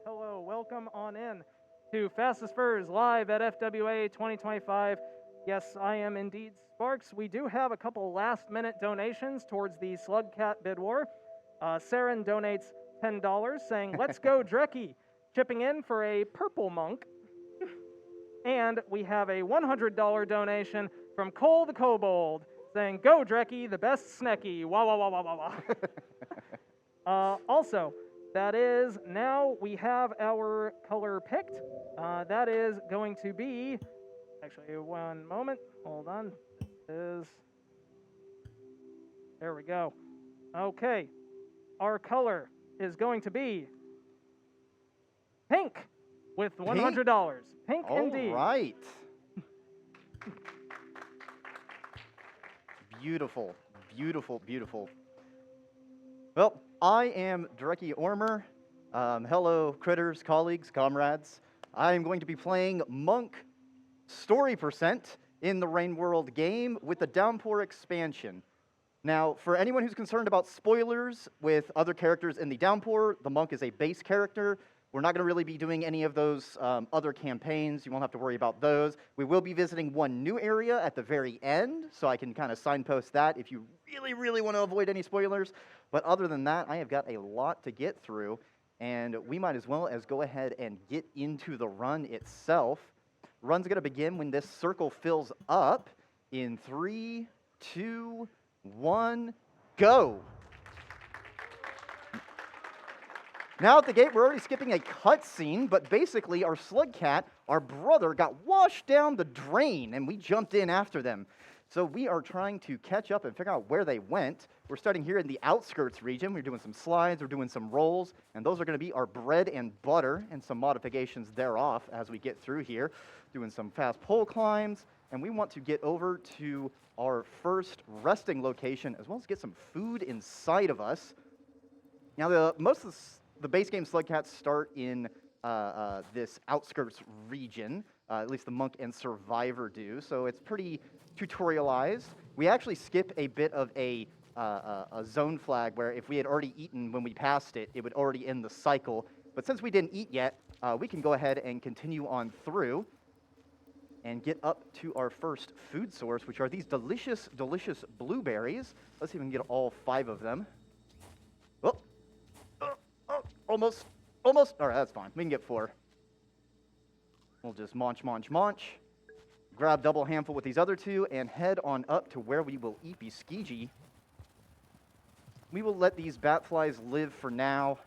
hello, welcome on in to Fastest Furs live at FWA 2025. Yes, I am indeed Sparks. We do have a couple last-minute donations towards the Slugcat bid war. Saren donates $10, saying, "Let's go, Dreki," chipping in for a purple monk. And we have a $100 donation from Cole the Kobold, saying, "Go, Dreki, the best snecky." Wah, wah, wah, wah, wah, wah. Also, that is, now we have our color picked. That is going to be, actually, one moment. Hold on. There we go. Okay. Our color is going to be pink with $100. Pink indeed. All right. Beautiful, beautiful, beautiful. Well, I am drekiormur. Hello, critters, colleagues, comrades. I am going to be playing Monk Story Percent in the Rain World game with the Downpour expansion. Now, for anyone who's concerned about spoilers with other characters in the Downpour, the Monk is a base character. We're not going to really be doing any of those other campaigns. You won't have to worry about those. We will be visiting one new area at the very end, so I can kind of signpost that if you really, really want to avoid any spoilers. But other than that, I have got a lot to get through, and we might as well as go ahead and get into the run itself. Run's going to begin when this circle fills up in 3, 2, 1, go! Now at the gate, we're already skipping a cutscene, but basically our Slugcat, our brother, got washed down the drain, and we jumped in after them. So we are trying to catch up and figure out where they went. We're starting here in the outskirts region. We're doing some slides, we're doing some rolls, and those are going to be our bread and butter and some modifications thereof as we get through here. Doing some fast pole climbs, and we want to get over to our first resting location as well as get some food inside of us. Now, most of the base game Slugcats start in this outskirts region, at least the Monk and Survivor do, so it's pretty tutorialized. We actually skip a bit of a zone flag where if we had already eaten when we passed it, it would already end the cycle. But since we didn't eat yet, we can go ahead and continue on through and get up to our first food source, which are these delicious, delicious blueberries. Let's see if we can get all 5 of them. Almost. All right, that's fine. We can get 4. We'll just munch. Grab double handful with these other 2 and head on up to where we will eat Skiji. We will let these bat flies live for now.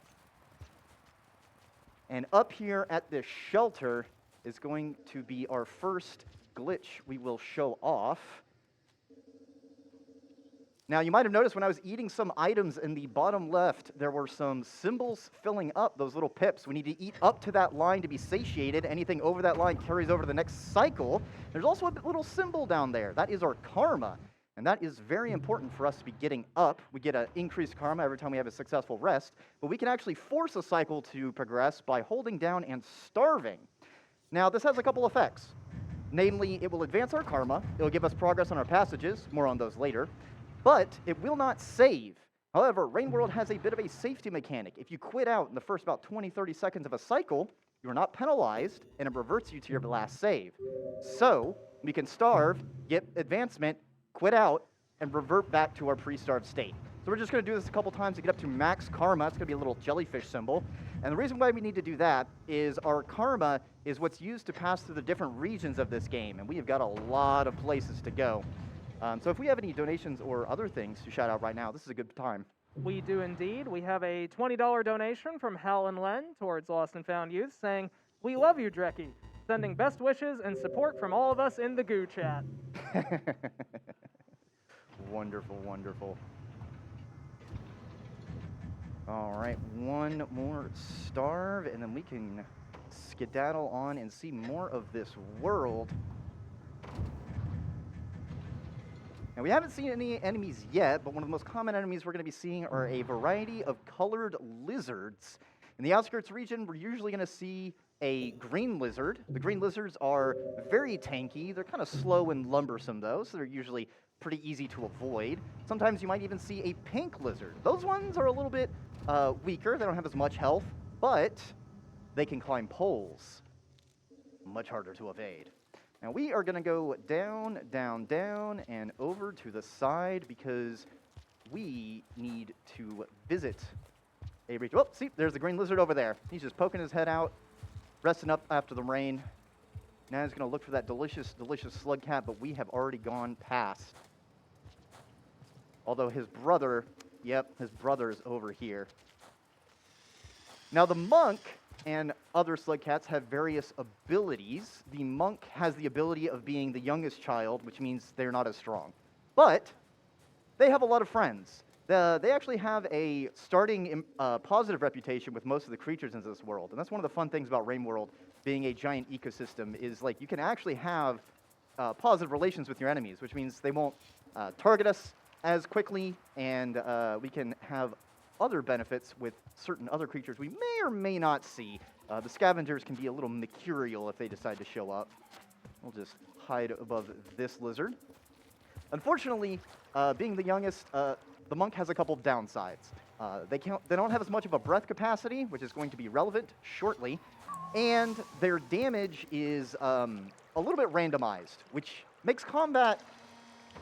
And up here at this shelter is going to be our first glitch we will show off. Now, you might have noticed when I was eating some items in the bottom left, there were some symbols filling up those little pips. We need to eat up to that line to be satiated. Anything over that line carries over to the next cycle. There's also a little symbol down there. That is our karma, and that is very important for us to be getting up. We get an increased karma every time we have a successful rest, but we can actually force a cycle to progress by holding down and starving. Now, this has a couple effects. Namely, it will advance our karma. It will give us progress on our passages. More on those later. But it will not save. However, Rain World has a bit of a safety mechanic. If you quit out in the first about 20, 30 seconds of a cycle, you are not penalized, and it reverts you to your last save. So, we can starve, get advancement, quit out, and revert back to our pre-starved state. So we're just going to do this a couple times to get up to max karma. It's going to be a little jellyfish symbol. And the reason why we need to do that is our karma is what's used to pass through the different regions of this game, and we have got a lot of places to go. So if we have any donations or other things to shout out right now, this is a good time. We do indeed. We have a $20 donation from Hal and Len towards Lost and Found Youth, saying, "We love you, Dreki. Sending best wishes and support from all of us in the goo chat." Wonderful, wonderful. All right, one more starve, and then we can skedaddle on and see more of this world. Now, we haven't seen any enemies yet, but one of the most common enemies we're going to be seeing are a variety of colored lizards. In the outskirts region, we're usually going to see a green lizard. The green lizards are very tanky. They're kind of slow and lumbersome, though, so they're usually pretty easy to avoid. Sometimes you might even see a pink lizard. Those ones are a little bit weaker. They don't have as much health, but they can climb poles. Much harder to evade. Now we are going to go down, down, down, and over to the side because we need to visit a region. Oh, see, there's the green lizard over there. He's just poking his head out, resting up after the rain. Now he's going to look for that delicious, delicious slug cat, but we have already gone past. Although his brother, yep, his brother is over here. Now the monk and other slug cats have various abilities. The monk has the ability of being the youngest child, which means they're not as strong. But they have a lot of friends. They actually have a starting positive reputation with most of the creatures in this world. And that's one of the fun things about Rain World being a giant ecosystem is like you can actually have positive relations with your enemies, which means they won't target us as quickly, and we can have other benefits with certain other creatures we may or may not see. The scavengers can be a little mercurial if they decide to show up. We'll just hide above this lizard. Unfortunately, being the youngest, the monk has a couple of downsides. They don't have as much of a breath capacity, which is going to be relevant shortly, and their damage is a little bit randomized, which makes combat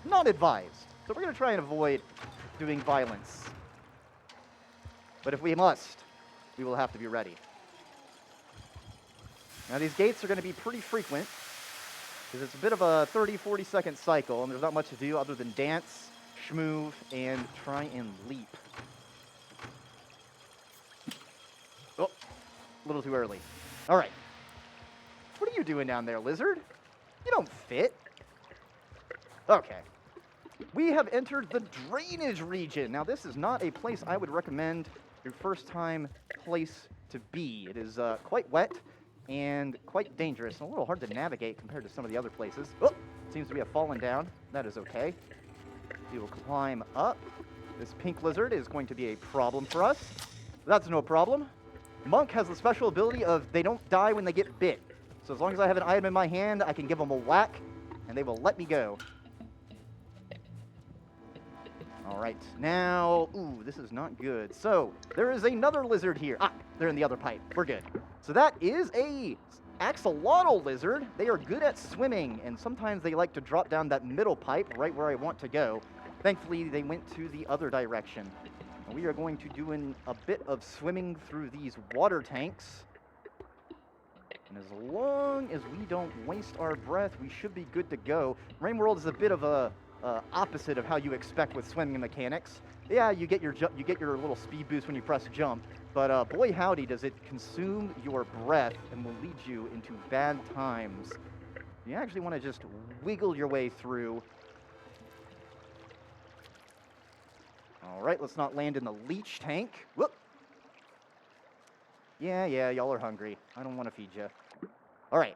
not advised. So we're going to try and avoid doing violence. But if we must, we will have to be ready. Now these gates are going to be pretty frequent, because it's a bit of a 30, 40-second cycle, and there's not much to do other than dance, schmoove, and try and leap. Oh, a little too early. All right. What are you doing down there, lizard? You don't fit. Okay. We have entered the drainage region. Now, this is not a place I would recommend your first time place to be. It is quite wet and quite dangerous and a little hard to navigate compared to some of the other places. Oh, seems to be a fallen down. That is okay. We will climb up. This pink lizard is going to be a problem for us. That's no problem. Monk has the special ability of they don't die when they get bit. So as long as I have an item in my hand, I can give them a whack, and they will let me go. All right, now, ooh, this is not good. So there is another lizard here. Ah, they're in the other pipe. We're good. So that is a axolotl lizard. They are good at swimming, and sometimes they like to drop down that middle pipe right where I want to go. Thankfully, they went to the other direction. And we are going to do a bit of swimming through these water tanks. And as long as we don't waste our breath, we should be good to go. Rain World is a bit of a opposite of how you expect with swimming mechanics. Yeah, you get your little speed boost when you press jump, but boy howdy does it consume your breath and will lead you into bad times. You actually want to just wiggle your way through. All right, let's not land in the leech tank. Whoop. Yeah, y'all are hungry. I don't want to feed you. All right.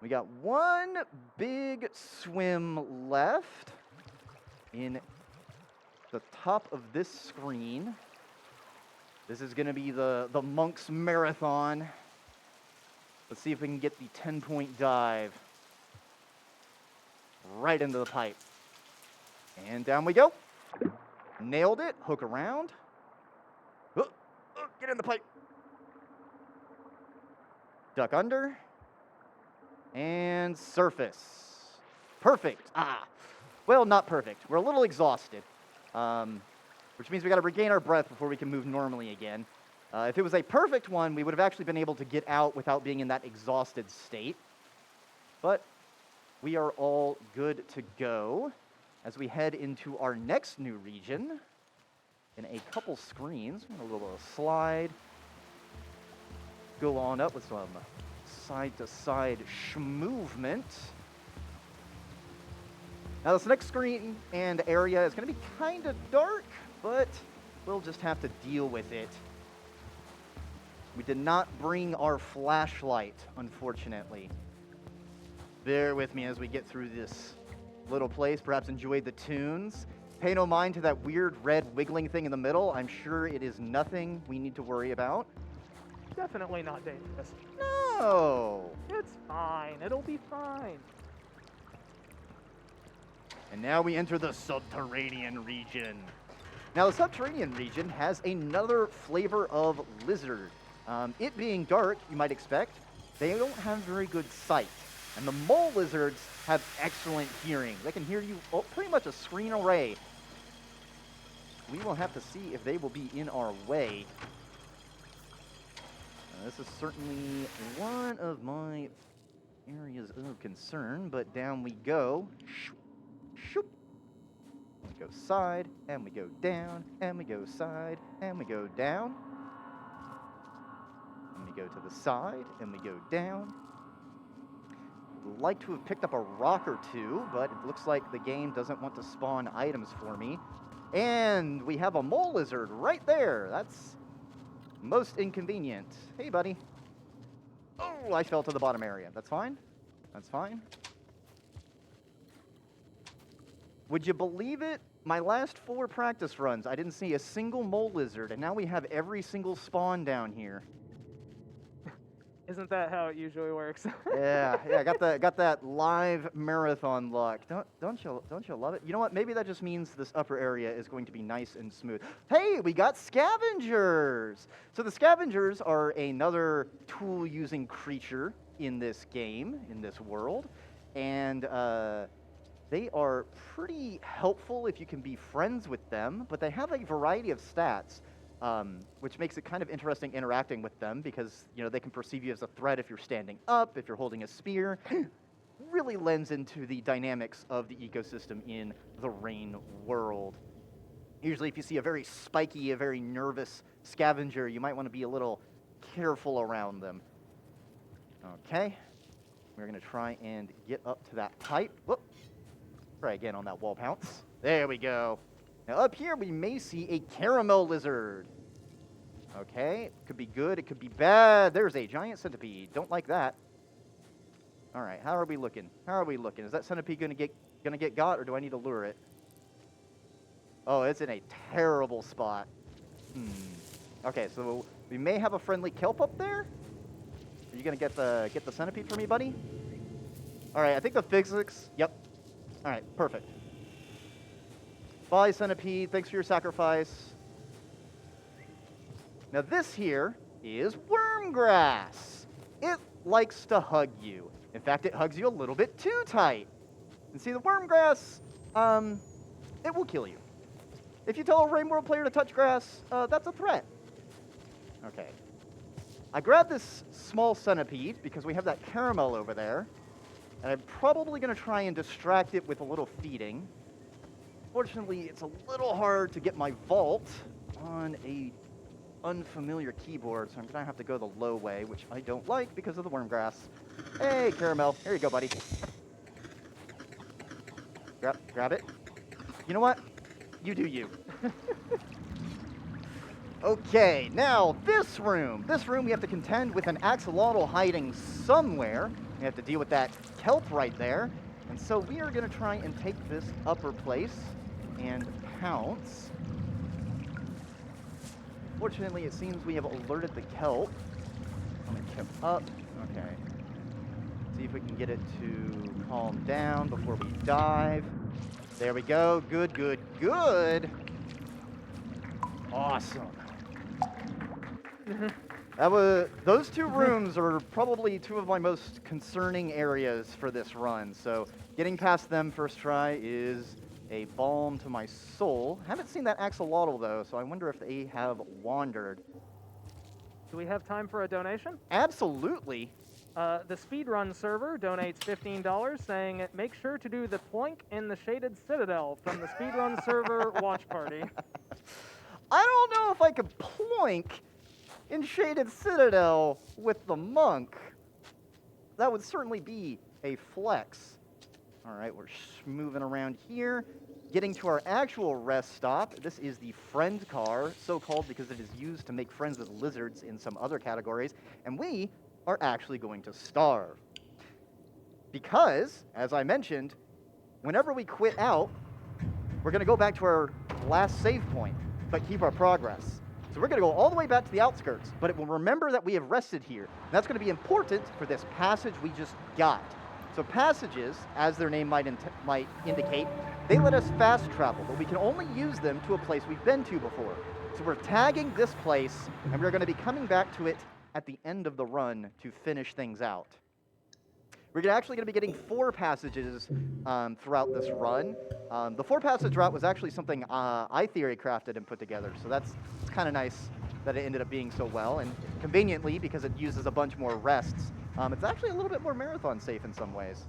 We got one big swim left in the top of this screen. This is going to be the monk's marathon. Let's see if we can get the 10-point dive right into the pipe. And down we go. Nailed it. Hook around. Get in the pipe. Duck under. And surface. Perfect. Ah. Well, not perfect. We're a little exhausted. Which means we got to regain our breath before we can move normally again. If it was a perfect one, we would have actually been able to get out without being in that exhausted state. But we are all good to go as we head into our next new region in a couple screens. A little slide. Go on up with some side-to-side movement. Now this next screen and area is going to be kind of dark, but we'll just have to deal with it. We did not bring our flashlight, unfortunately. Bear with me as we get through this little place. Perhaps enjoy the tunes. Pay no mind to that weird red wiggling thing in the middle. I'm sure it is nothing we need to worry about. Definitely not dangerous. No! It's fine. It'll be fine. And now we enter the subterranean region. Now the subterranean region has another flavor of lizard. It being dark, you might expect, they don't have very good sight. And the mole lizards have excellent hearing. They can hear you pretty much a screen away. We will have to see if they will be in our way. This is certainly one of my areas of concern, but down we go. Shoop, shoop. We go side, and we go down, and we go side, and we go down. And we go to the side, and we go down. Would like to have picked up a rock or two, but it looks like the game doesn't want to spawn items for me. And we have a mole lizard right there. That's most inconvenient. Hey, buddy. Oh, I fell to the bottom area. That's fine. That's fine. Would you believe it? My last 4 practice runs, I didn't see a single mole lizard, and now we have every single spawn down here. Isn't that how it usually works? yeah, got that live marathon luck. Don't you love it? You know what? Maybe that just means this upper area is going to be nice and smooth. Hey, we got scavengers. So the scavengers are another tool-using creature in this game, in this world, and they are pretty helpful if you can be friends with them. But they have a variety of stats. Which makes it kind of interesting interacting with them because, you know, they can perceive you as a threat if you're standing up, if you're holding a spear. Really lends into the dynamics of the ecosystem in the rain world. Usually if you see a very spiky, a very nervous scavenger, you might want to be a little careful around them. Okay, we're going to try and get up to that height. Whoop. Try again on that wall pounce. There we go. Now up here we may see a caramel lizard. Okay, it could be good, it could be bad. There's a giant centipede. Don't like that. All right, how are we looking? How are we looking? Is that centipede gonna get got, or do I need to lure it? Oh, it's in a terrible spot. Okay, so we may have a friendly kelp up there. Are you gonna get the centipede for me, buddy? All right, I think the physics. Yep. All right, perfect. Bye, centipede. Thanks for your sacrifice. Now this here is worm grass. It likes to hug you. In fact, it hugs you a little bit too tight. And see, the worm grass, it will kill you. If you tell a Rain World player to touch grass, that's a threat. Okay. I grabbed this small centipede because we have that caramel over there. And I'm probably going to try and distract it with a little feeding. Fortunately, it's a little hard to get my vault on a unfamiliar keyboard, so I'm going to have to go the low way, which I don't like because of the worm grass. Hey, caramel. Here you go, buddy. Grab it. You know what? You do you. Okay, now this room. This room we have to contend with an axolotl hiding somewhere. We have to deal with that kelp right there. And so we are going to try and take this upper place and pounce. Fortunately, it seems we have alerted the kelp. I'm going to kelp up. Okay. See if we can get it to calm down before we dive. There we go. Good, good, good. Awesome. Those 2 rooms are probably 2 of my most concerning areas for this run. So getting past them first try is a balm to my soul. Haven't seen that axolotl though, so I wonder if they have wandered. Do we have time for a donation? Absolutely. The speedrun server donates $15, saying, make sure to do the plank in the shaded citadel from the speedrun server watch party. I don't know if I could ploink in shaded citadel with the monk. That would certainly be a flex. All right, we're moving around here, getting to our actual rest stop. This is the friend car, so-called because it is used to make friends with lizards in some other categories, and we are actually going to starve. Because, as I mentioned, whenever we quit out, we're going to go back to our last save point, but keep our progress. So we're going to go all the way back to the outskirts, but it will remember that we have rested here. And that's going to be important for this passage we just got. So passages, as their name might indicate, they let us fast travel, but we can only use them to a place we've been to before. So we're tagging this place, and we're going to be coming back to it at the end of the run to finish things out. We're actually going to be getting 4 passages throughout this run. The 4-passage route was actually something I theory crafted and put together, so it's kind of nice that it ended up being so well, and conveniently, because it uses a bunch more rests, it's actually a little bit more marathon safe in some ways.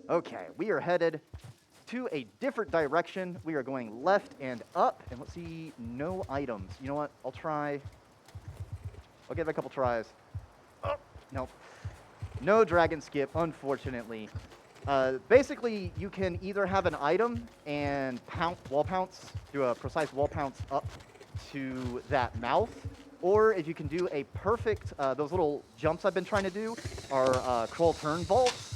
Okay, we are headed to a different direction. We are going left and up, and let's see, no items. You know what? I'll give it a couple tries. Oh, nope. No dragon skip, unfortunately. Basically, you can either have an item and wall pounce, do a precise wall pounce up to that mouth, or if you can do a perfect, those little jumps I've been trying to do are crawl turn vaults,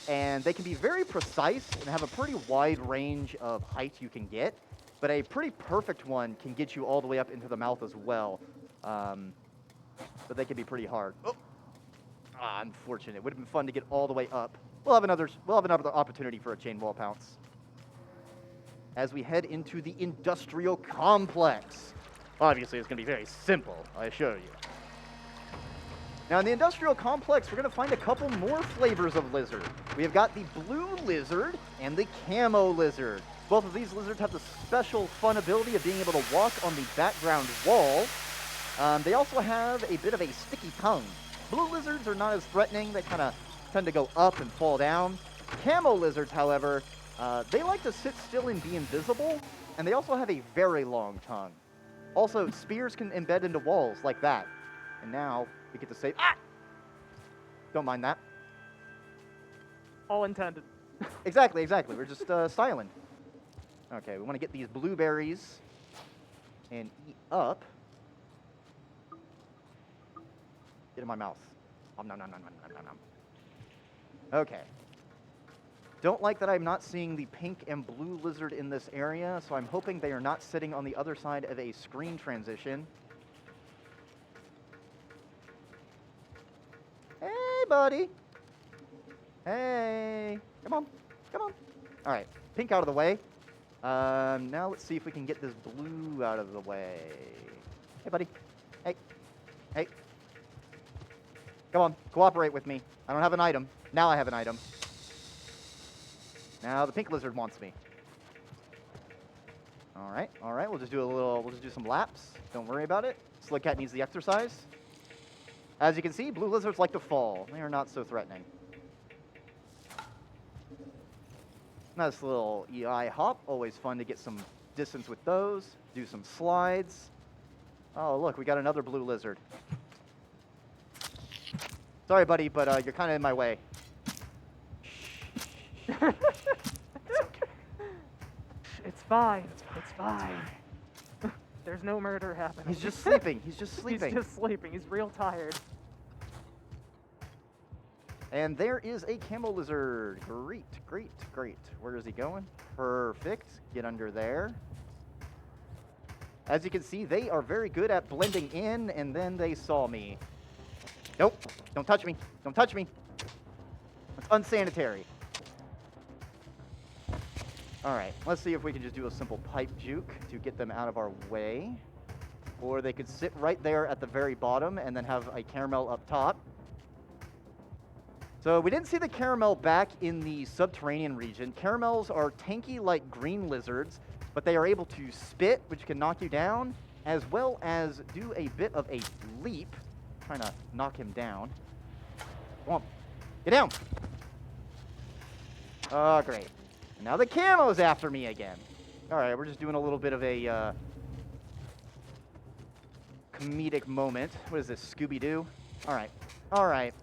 and they can be very precise and have a pretty wide range of height you can get, but a pretty perfect one can get you all the way up into the mouth as well, but they can be pretty hard. Oh. Unfortunate. It would have been fun to get all the way up. We'll have another opportunity for a chain wall pounce as we head into the industrial complex. Obviously, it's going to be very simple, I assure you. Now, in the industrial complex, we're going to find a couple more flavors of lizard. We have got the blue lizard and the camo lizard. Both of these lizards have the special fun ability of being able to walk on the background wall. They also have a bit of a sticky tongue. Blue lizards are not as threatening. They kind of tend to go up and fall down. Camo lizards, however, they like to sit still and be invisible, and they also have a very long tongue. Also, spears can embed into walls like that. And now we get to say, don't mind that. All intended. Exactly. We're just styling. Okay, we want to get these blueberries and eat up. Get in my mouth. Nom, nom, nom, nom, nom, nom, nom. Okay. Don't like that I'm not seeing the pink and blue lizard in this area, so I'm hoping they are not sitting on the other side of a screen transition. Hey, buddy. Hey. Come on. All right, pink out of the way. Now let's see if we can get this blue out of the way. Hey, buddy. Hey. Come on, cooperate with me. I don't have an item. Now I have an item. Now the pink lizard wants me. All right. We'll just do some laps. Don't worry about it. Slug cat needs the exercise. As you can see, blue lizards like to fall. They are not so threatening. Nice little EI hop. Always fun to get some distance with those. Do some slides. Oh, look, we got another blue lizard. Sorry, buddy, but you're kind of in my way. It's fine. There's no murder happening. He's just sleeping. He's just sleeping. He's real tired. And there is a camo lizard. Great. Where is he going? Perfect. Get under there. As you can see, they are very good at blending in, and then they saw me. Nope. Don't touch me. That's unsanitary. All right. Let's see if we can just do a simple pipe juke to get them out of our way. Or they could sit right there at the very bottom and then have a caramel up top. So we didn't see the caramel back in the subterranean region. Caramels are tanky like green lizards, but they are able to spit, which can knock you down, as well as do a bit of a leap. Trying to knock him down. Come on. Get down. Oh, great. And now the camo's after me again. All right, we're just doing a little bit of a comedic moment. What is this, Scooby-Doo? All right.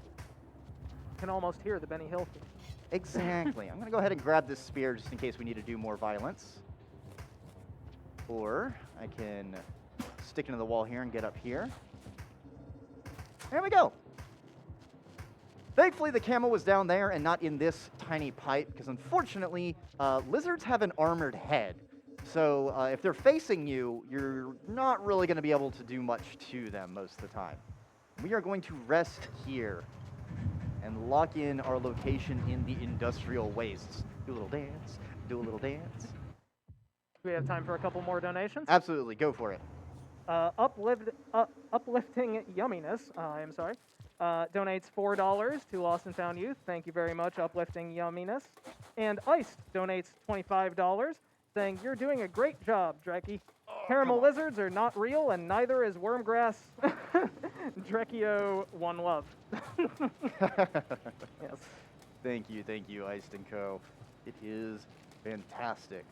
Can almost hear the Benny Hill theme. Exactly. I'm going to go ahead and grab this spear just in case we need to do more violence. Or I can stick into the wall here and get up here. There we go. Thankfully, the camo was down there and not in this tiny pipe, because unfortunately, lizards have an armored head. So if they're facing you, you're not really going to be able to do much to them most of the time. We are going to rest here and lock in our location in the industrial wastes. Do a little dance. we have time for a couple more donations? Absolutely, go for it. Uplifting Yumminess, I am sorry, donates $4 to Lost and Found Youth. Thank you very much, Uplifting Yumminess. And Iced donates $25, saying, "You're doing a great job, Dreki. Caramel lizards are not real, and neither is wormgrass. Drekio, one love." Yes. Thank you, Iced & Co. It is fantastic.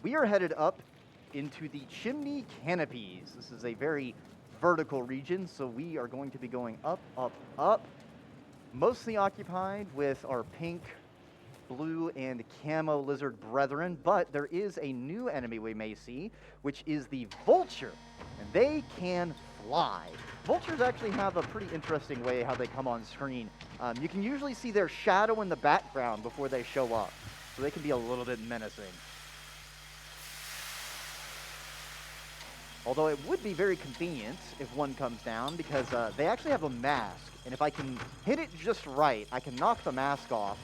We are headed up into the chimney canopies. This is a very vertical region, so we are going to be going up, up, up. Mostly occupied with our pink, blue, and camo lizard brethren, but there is a new enemy we may see, which is the vulture, and they can fly. Vultures actually have a pretty interesting way how they come on screen. You can usually see their shadow in the background before they show up, so they can be a little bit menacing. Although it would be very convenient if one comes down, because they actually have a mask, and if I can hit it just right, I can knock the mask off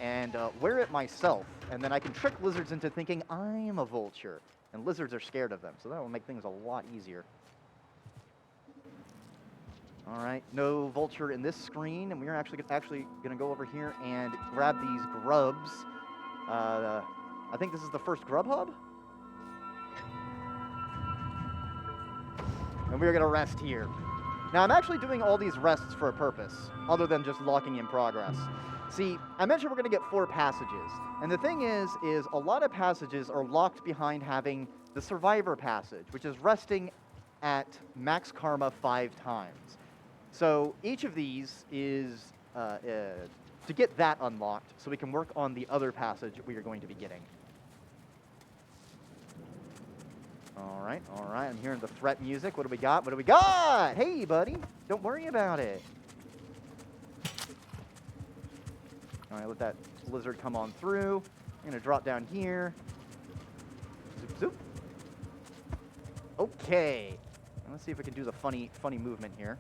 and wear it myself, and then I can trick lizards into thinking I am a vulture, and lizards are scared of them, so that will make things a lot easier. All right, no vulture in this screen, and we're actually going to go over here and grab these grubs. I think this is the first grub hub? And we're going to rest here. Now, I'm actually doing all these rests for a purpose, other than just locking in progress. See, I mentioned we're going to get 4 passages. And the thing is a lot of passages are locked behind having the survivor passage, which is resting at max karma 5 times. So each of these is to get that unlocked so we can work on the other passage we are going to be getting. All right, I'm hearing the threat music. What do we got? What do we got? Hey, buddy, don't worry about it. All right, let that lizard come on through. I'm gonna drop down here. Zoop, zoop. Okay, and let's see if we can do the funny movement here.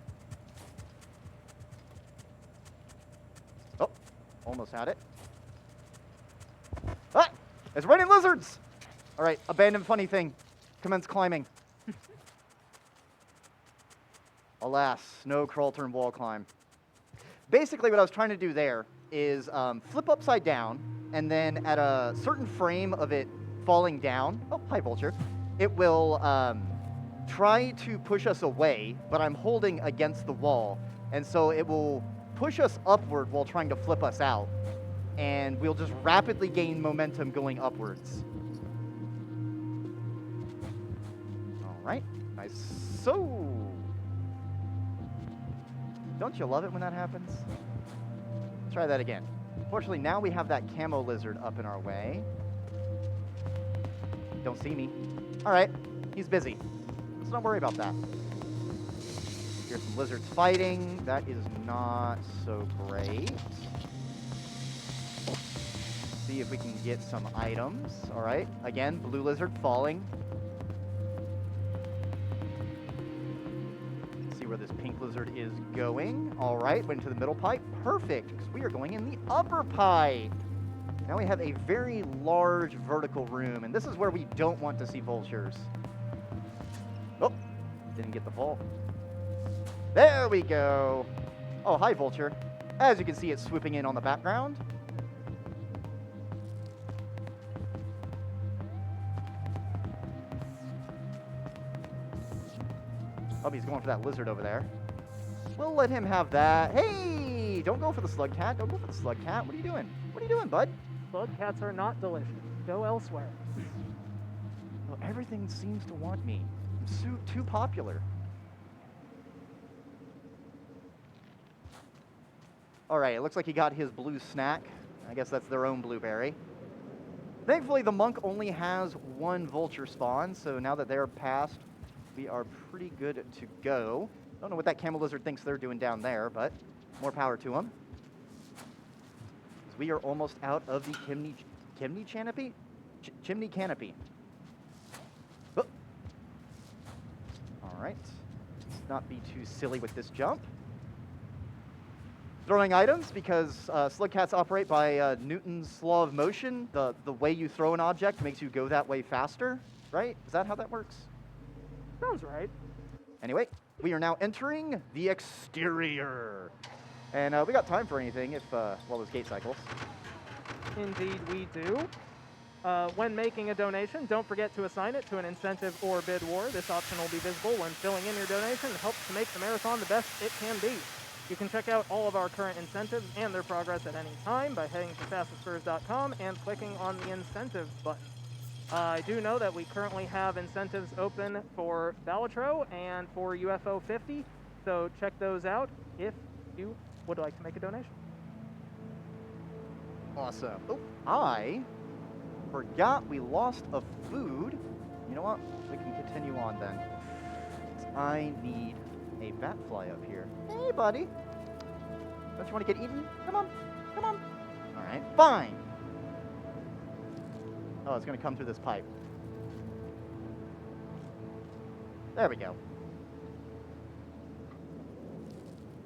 Oh, almost had it. Ah, it's raining lizards. All right, abandoned funny thing. Commence climbing. Alas, no crawl, turn, wall climb. Basically, what I was trying to do there is flip upside down, and then at a certain frame of it falling down, oh, hi, vulture, it will try to push us away, but I'm holding against the wall, and so it will push us upward while trying to flip us out, and we'll just rapidly gain momentum going upwards. Right? Nice. So, don't you love it when that happens? Let's try that again. Fortunately, now we have that camo lizard up in our way. Don't see me. All right, he's busy. Let's not worry about that. Here's some lizards fighting. That is not so great. See if we can get some items. All right, again, blue lizard falling. Where this pink lizard is going. All right, went into the middle pipe. Perfect, because we are going in the upper pipe. Now we have a very large vertical room, and this is where we don't want to see vultures. Oh, didn't get the vault. There we go. Oh, hi, vulture. As you can see, it's swooping in on the background. Oh, he's going for that lizard over there. We'll let him have that. Hey, don't go for the slug cat. Don't go for the slug cat. What are you doing? What are you doing, bud? Slug cats are not delicious. Go elsewhere. Well, everything seems to want me. I'm too popular. All right, it looks like he got his blue snack. I guess that's their own blueberry. Thankfully, the monk only has 1 vulture spawn, so now that they're past, we are pretty good to go. Don't know what that camo lizard thinks they're doing down there, but more power to them. We are almost out of the chimney canopy? Chimney canopy. Oh. All right. Let's not be too silly with this jump. throwing items, because slug cats operate by Newton's law of motion. The way you throw an object makes you go that way faster, right? Is that how that works? Sounds right. Anyway, we are now entering the exterior. And we got time for anything if, well, those gate cycles. Indeed, we do. When making a donation, don't forget to assign it to an incentive or bid war. This option will be visible when filling in your donation and helps to make the marathon the best it can be. You can check out all of our current incentives and their progress at any time by heading to fastestspurs.com and clicking on the incentives button. I do know that we currently have incentives open for Balatro and for UFO 50, so check those out if you would like to make a donation. Awesome. Oh, I forgot we lost a food. You know what? We can continue on then. I need a bat fly up here. Hey, buddy. Don't you want to get eaten? Come on. Come on. All right. Fine. Oh, it's going to come through this pipe. There we go.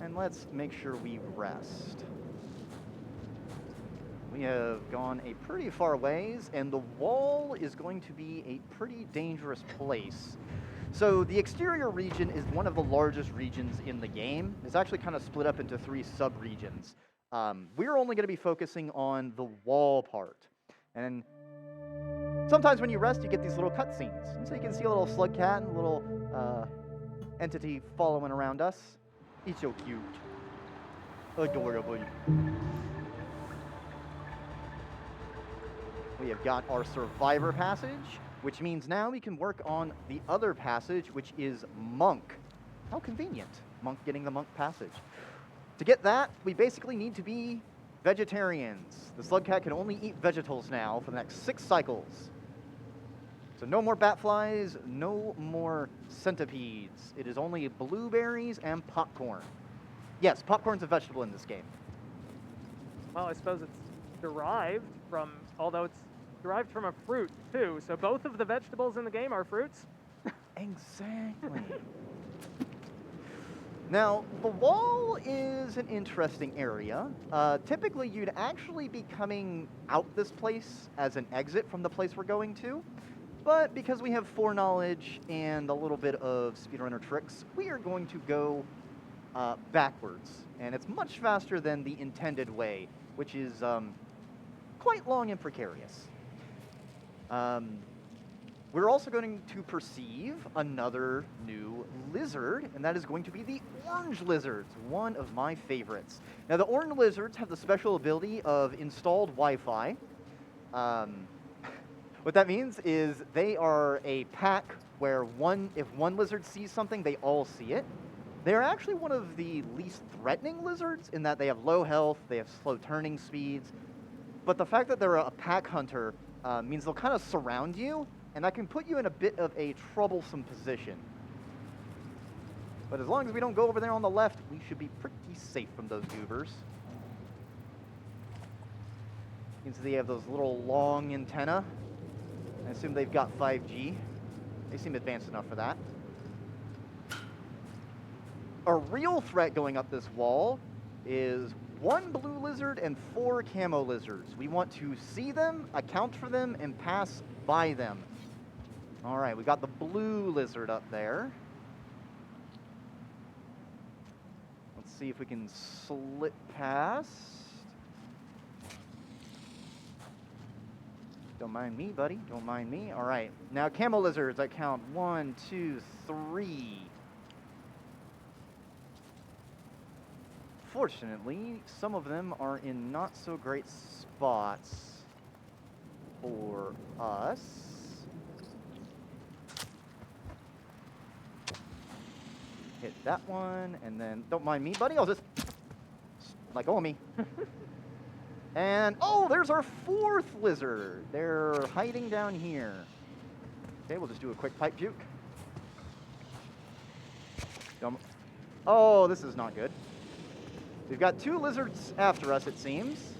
And let's make sure we rest. We have gone a pretty far ways, and the wall is going to be a pretty dangerous place. So the exterior region is one of the largest regions in the game. It's actually kind of split up into 3 sub-regions. We're only going to be focusing on the wall part. And sometimes when you rest, you get these little cutscenes. And so you can see a little slug cat and a little entity following around us. He's so cute. Adorable. We have got our survivor passage, which means now we can work on the other passage, which is monk. How convenient, monk getting the monk passage. To get that, we basically need to be vegetarians. The slug cat can only eat vegetables now for the next 6 cycles. So no more bat flies, no more centipedes. It is only blueberries and popcorn. Yes, popcorn's a vegetable in this game. Well, I suppose it's derived from, although it's derived from a fruit too, so both of the vegetables in the game are fruits. Exactly. Now, the wall is an interesting area. Typically, you'd actually be coming out this place as an exit from the place we're going to. But because we have foreknowledge and a little bit of speedrunner tricks, we are going to go backwards. And it's much faster than the intended way, which is quite long and precarious. We're also going to perceive another new lizard, and that is going to be the orange lizards, one of my favorites. Now, the orange lizards have the special ability of installed Wi-Fi. What that means is they are a pack where if one lizard sees something, they all see it. They're actually one of the least threatening lizards in that they have low health, they have slow turning speeds, but the fact that they're a pack hunter means they'll kind of surround you, and that can put you in a bit of a troublesome position. But as long as we don't go over there on the left, we should be pretty safe from those goobers. You can see they have those little long antennae. I assume they've got 5G. They seem advanced enough for that. A real threat going up this wall is 1 blue lizard and 4 camo lizards. We want to see them, account for them, and pass by them. All right, we got the blue lizard up there. Let's see if we can slip past. Don't mind me, buddy. Don't mind me. All right. Now, camo lizards, I count 1, 2, 3. Fortunately, some of them are in not so great spots for us. Hit that one, and then, don't mind me, buddy. I'll just, let go of me. And, oh, there's our 4th lizard. They're hiding down here. Okay, we'll just do a quick pipe juke. Oh, this is not good. We've got 2 lizards after us, it seems.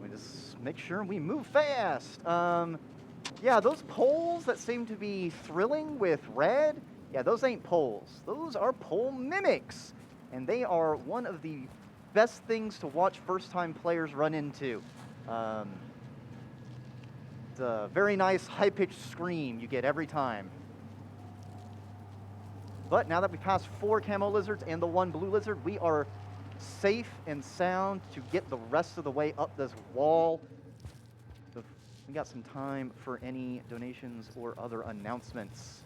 We just make sure we move fast. Yeah, those poles that seem to be thrilling with red, yeah, those ain't poles. Those are pole mimics. And they are one of the best things to watch first-time players run into. It's a very nice high-pitched scream you get every time. But now that we passed 4 camo lizards and the 1 blue lizard, we are safe and sound to get the rest of the way up this wall. So we got some time for any donations or other announcements.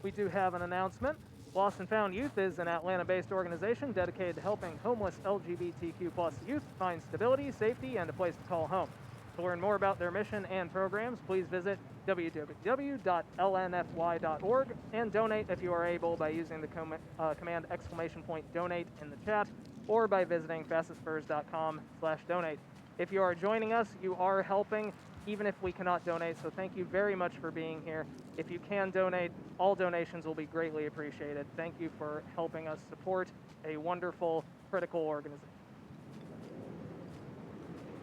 We do have an announcement. Lost and Found Youth is an Atlanta-based organization dedicated to helping homeless LGBTQ+ youth find stability, safety, and a place to call home. To learn more about their mission and programs, please visit www.lnfy.org and donate if you are able by using the command !donate in the chat or by visiting fastestfurs.com/donate. If you are joining us, you are helping even if we cannot donate, so thank you very much for being here. If you can donate, all donations will be greatly appreciated. Thank you for helping us support a wonderful, critical organization.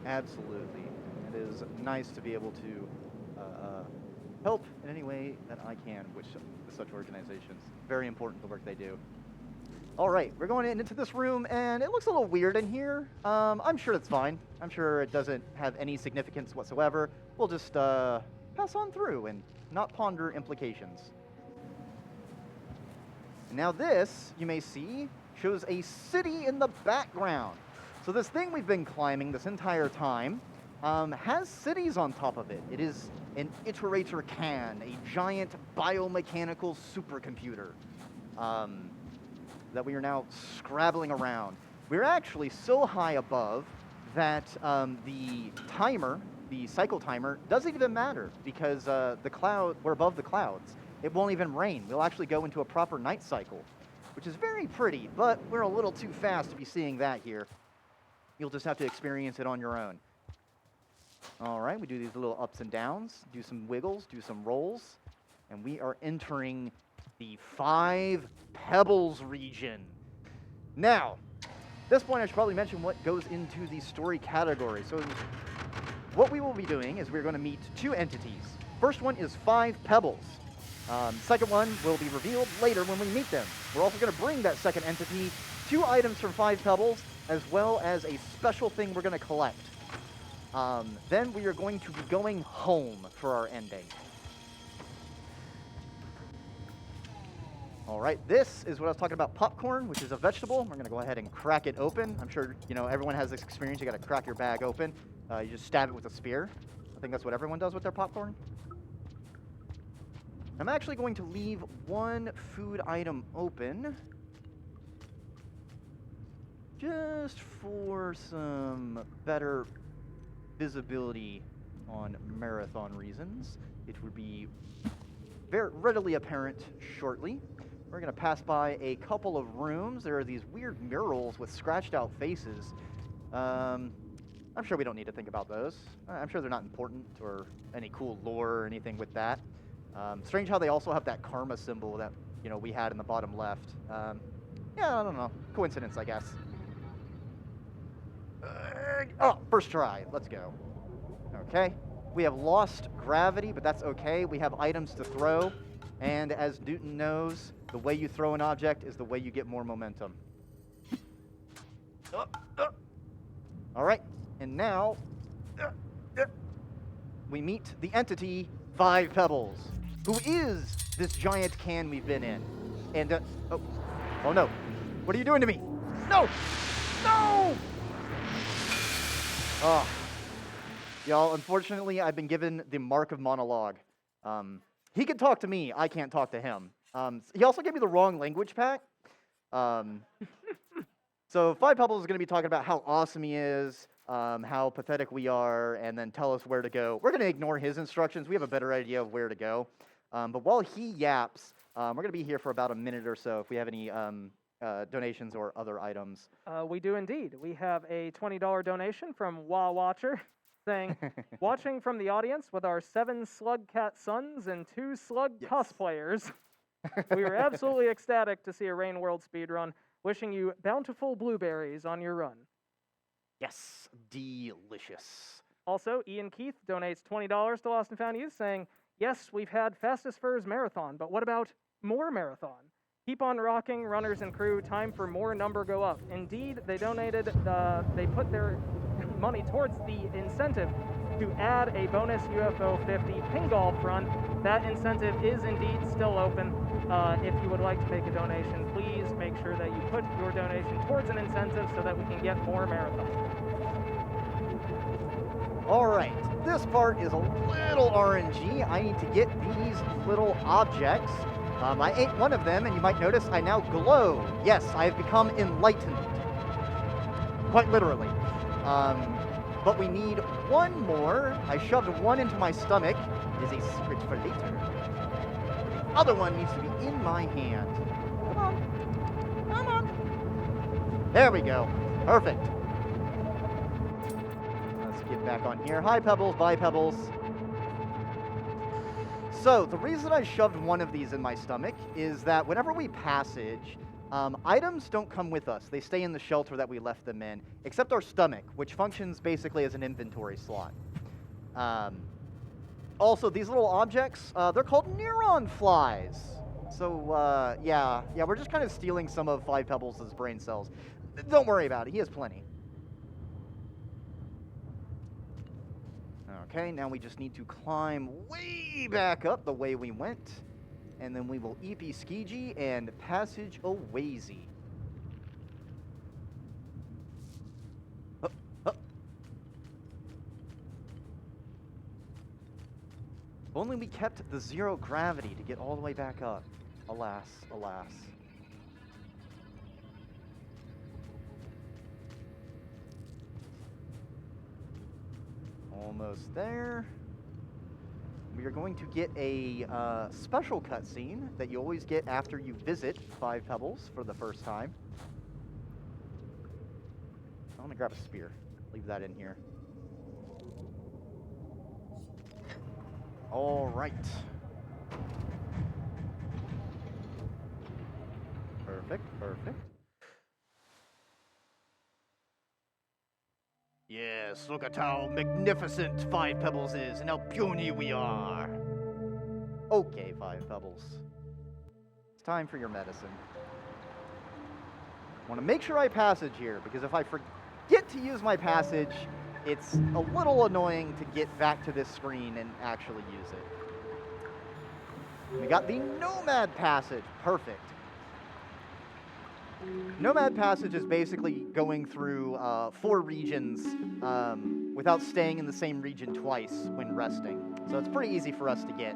Absolutely. It is nice to be able to help in any way that I can with such organizations. Very important the work they do. All right, we're going into this room, and it looks a little weird in here. I'm sure it's fine. I'm sure it doesn't have any significance whatsoever. We'll just pass on through and not ponder implications. Now this, you may see, shows a city in the background. So this thing we've been climbing this entire time has cities on top of it. It is an iterator can, a giant biomechanical supercomputer that we are now scrabbling around. We're actually so high above that the timer, the cycle timer, doesn't even matter because we're above the clouds. It won't even rain. We'll actually go into a proper night cycle, which is very pretty, but we're a little too fast to be seeing that here. You'll just have to experience it on your own. All right, we do these little ups and downs, do some wiggles, do some rolls, and we are entering the 5 Pebbles region. Now, at this point I should probably mention what goes into the story category. So what we will be doing is we're going to meet 2 entities. First one is 5 Pebbles. Second one will be revealed later when we meet them. We're also going to bring that second entity 2 items from 5 Pebbles, as well as a special thing we're going to collect. Then we are going to be going home for our ending. All right, this is what I was talking about, popcorn, which is a vegetable. We're gonna go ahead and crack it open. I'm sure, everyone has this experience. You gotta crack your bag open. You just stab it with a spear. I think that's what everyone does with their popcorn. I'm actually going to leave 1 food item open, just for some better visibility on marathon reasons. It would be very readily apparent shortly. We're going to pass by a couple of rooms. There are these weird murals with scratched out faces. I'm sure we don't need to think about those. I'm sure they're not important or any cool lore or anything with that. Strange how they also have that karma symbol that, we had in the bottom left. Yeah, I don't know. Coincidence, I guess. First try. Let's go. Okay. We have lost gravity, but that's okay. We have items to throw. And as Newton knows, the way you throw an object is the way you get more momentum. All right. And now, we meet the entity 5 Pebbles, who is this giant can we've been in. And, oh no. What are you doing to me? No! No! Oh. Y'all, unfortunately, I've been given the mark of monologue. He can talk to me, I can't talk to him. He also gave me the wrong language pack. So 5 Pebbles is going to be talking about how awesome he is, how pathetic we are, and then tell us where to go. We're going to ignore his instructions. We have a better idea of where to go. But while he yaps, we're going to be here for about a minute or so if we have any donations or other items. We do indeed. We have a $20 donation from Wah Watcher saying, watching from the audience with our 7 Slugcat sons and 2 Slug cosplayers. We were absolutely ecstatic to see a Rain World speedrun. Wishing you bountiful blueberries on your run. Yes, delicious. Also, Ian Keith donates $20 to Lost and Found Youth, saying, yes, we've had Fastest Furs Marathon, but what about more marathon? Keep on rocking, runners and crew. Time for more number go up. Indeed, they donated, they put their money towards the incentive to add a bonus UFO 50 ping golf run. That incentive is indeed still open. If you would like to make a donation, please make sure that you put your donation towards an incentive so that we can get more marathons. All right, this part is a little RNG. I need to get these little objects. I ate one of them, and you might notice I now glow. Yes, I have become enlightened. Quite literally. But we need one more. I shoved one into my stomach. It is a secret for later. The other one needs to be in my hand. Come on. Come on. There we go. Perfect. Let's get back on here. Hi, Pebbles. Bye, Pebbles. So, the reason I shoved one of these in my stomach is that whenever we passage, items don't come with us. They stay in the shelter that we left them in, except our stomach, which functions basically as an inventory slot. Also, these little objects, they're called neuron flies. So, yeah, we're just kind of stealing some of Five Pebbles' brain cells. Don't worry about it. He has plenty. Okay, now we just need to climb way back up the way we went, and then we will EP Skiji and passage awaysy. Up, up. If only we kept the zero gravity to get all the way back up. Alas, alas. Almost there. We are going to get a special cutscene that you always get after you visit Five Pebbles for the first time. I'm gonna grab a spear. Leave that in here. All right. Perfect, perfect. Yes, look at how magnificent Five Pebbles is and how puny we are. Okay, Five Pebbles. It's time for your medicine. I want to make sure I passage here, because if I forget to use my passage, it's a little annoying to get back to this screen and actually use it. We got the Nomad Passage. Perfect. Nomad Passage is basically going through 4 regions without staying in the same region twice when resting. So it's pretty easy for us to get.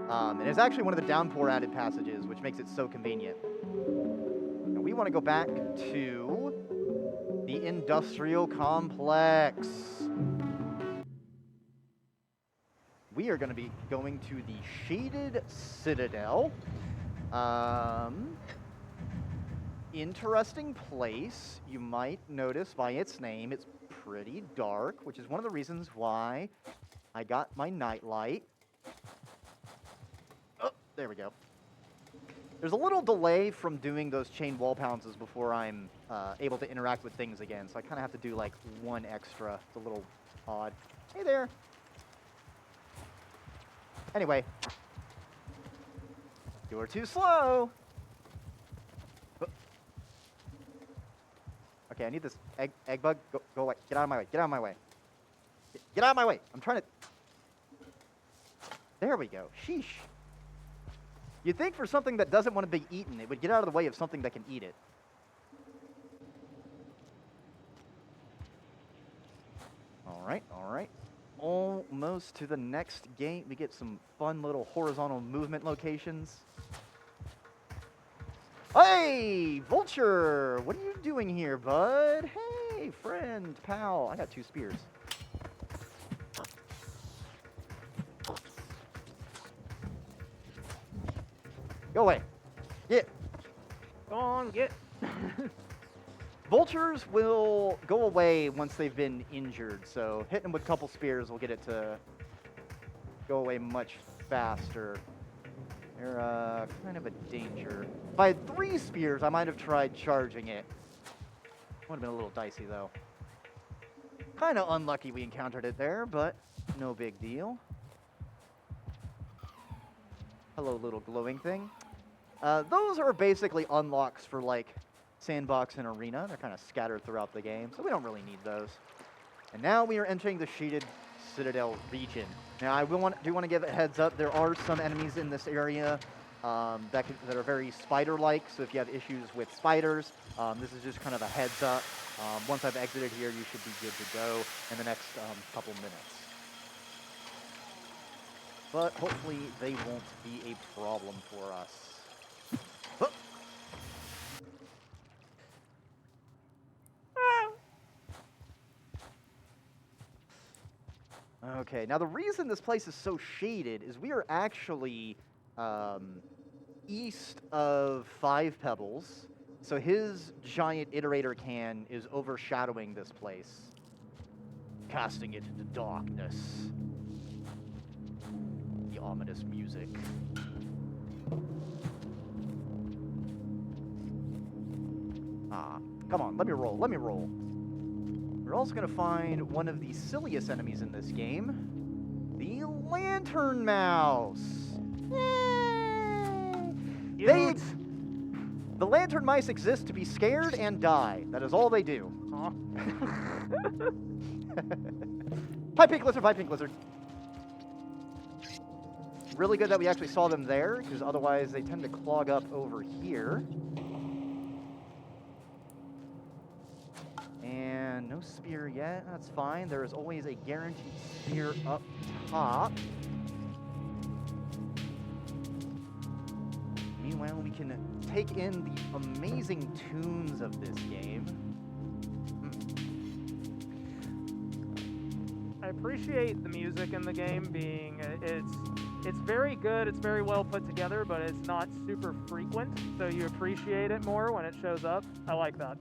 And it's actually one of the Downpour added passages, which makes it so convenient. And we want to go back to the industrial complex. We are going to be going to the Shaded Citadel. Interesting place. You might notice by its name, it's pretty dark, which is one of the reasons why I got my nightlight. Oh, there we go. There's a little delay from doing those chain wall pounces before I'm able to interact with things again, so I kind of have to do like one extra. It's a little odd. Hey there. Anyway. You're too slow. Okay, I need this egg bug. Go away. Get out of my way. Get out of my way. Get out of my way. I'm trying to... There we go. Sheesh. You'd think for something that doesn't want to be eaten, it would get out of the way of something that can eat it. All right, all right. Almost to the next gate. We get some fun little horizontal movement locations. Hey, Vulture! What are you doing here, bud? Hey, friend, pal. I got 2 spears. Go away. Get. Go on, get. Vultures will go away once they've been injured, so hitting them with a couple spears will get it to go away much faster. They're kind of a danger. If I had 3 spears, I might have tried charging it. Would have been a little dicey, though. Kind of unlucky we encountered it there, but no big deal. Hello, little glowing thing. Those are basically unlocks for, like, sandbox and arena. They're kind of scattered throughout the game, so we don't really need those. And now we are entering the shaded Citadel region. Now, I do want to give a heads up. There are some enemies in this area that are very spider-like, so if you have issues with spiders, this is just kind of a heads up. Once I've exited here, you should be good to go in the next couple minutes. But hopefully they won't be a problem for us. Huh. Okay, now the reason this place is so shaded is we are actually east of Five Pebbles. So his giant iterator can is overshadowing this place, casting it into darkness. The ominous music. Come on, let me roll, let me roll. We're also going to find one of the silliest enemies in this game, the Lantern Mouse. Yay! The Lantern Mice exist to be scared and die. That is all they do. Hi, Pink Lizard, hi, Pink Lizard. Really good that we actually saw them there, because otherwise they tend to clog up over here. And no spear yet. That's fine. There is always a guaranteed spear up top. Meanwhile, we can take in the amazing tunes of this game. I appreciate the music in the game being it's very good, it's very well put together, but it's not super frequent, so you appreciate it more when it shows up. I like that.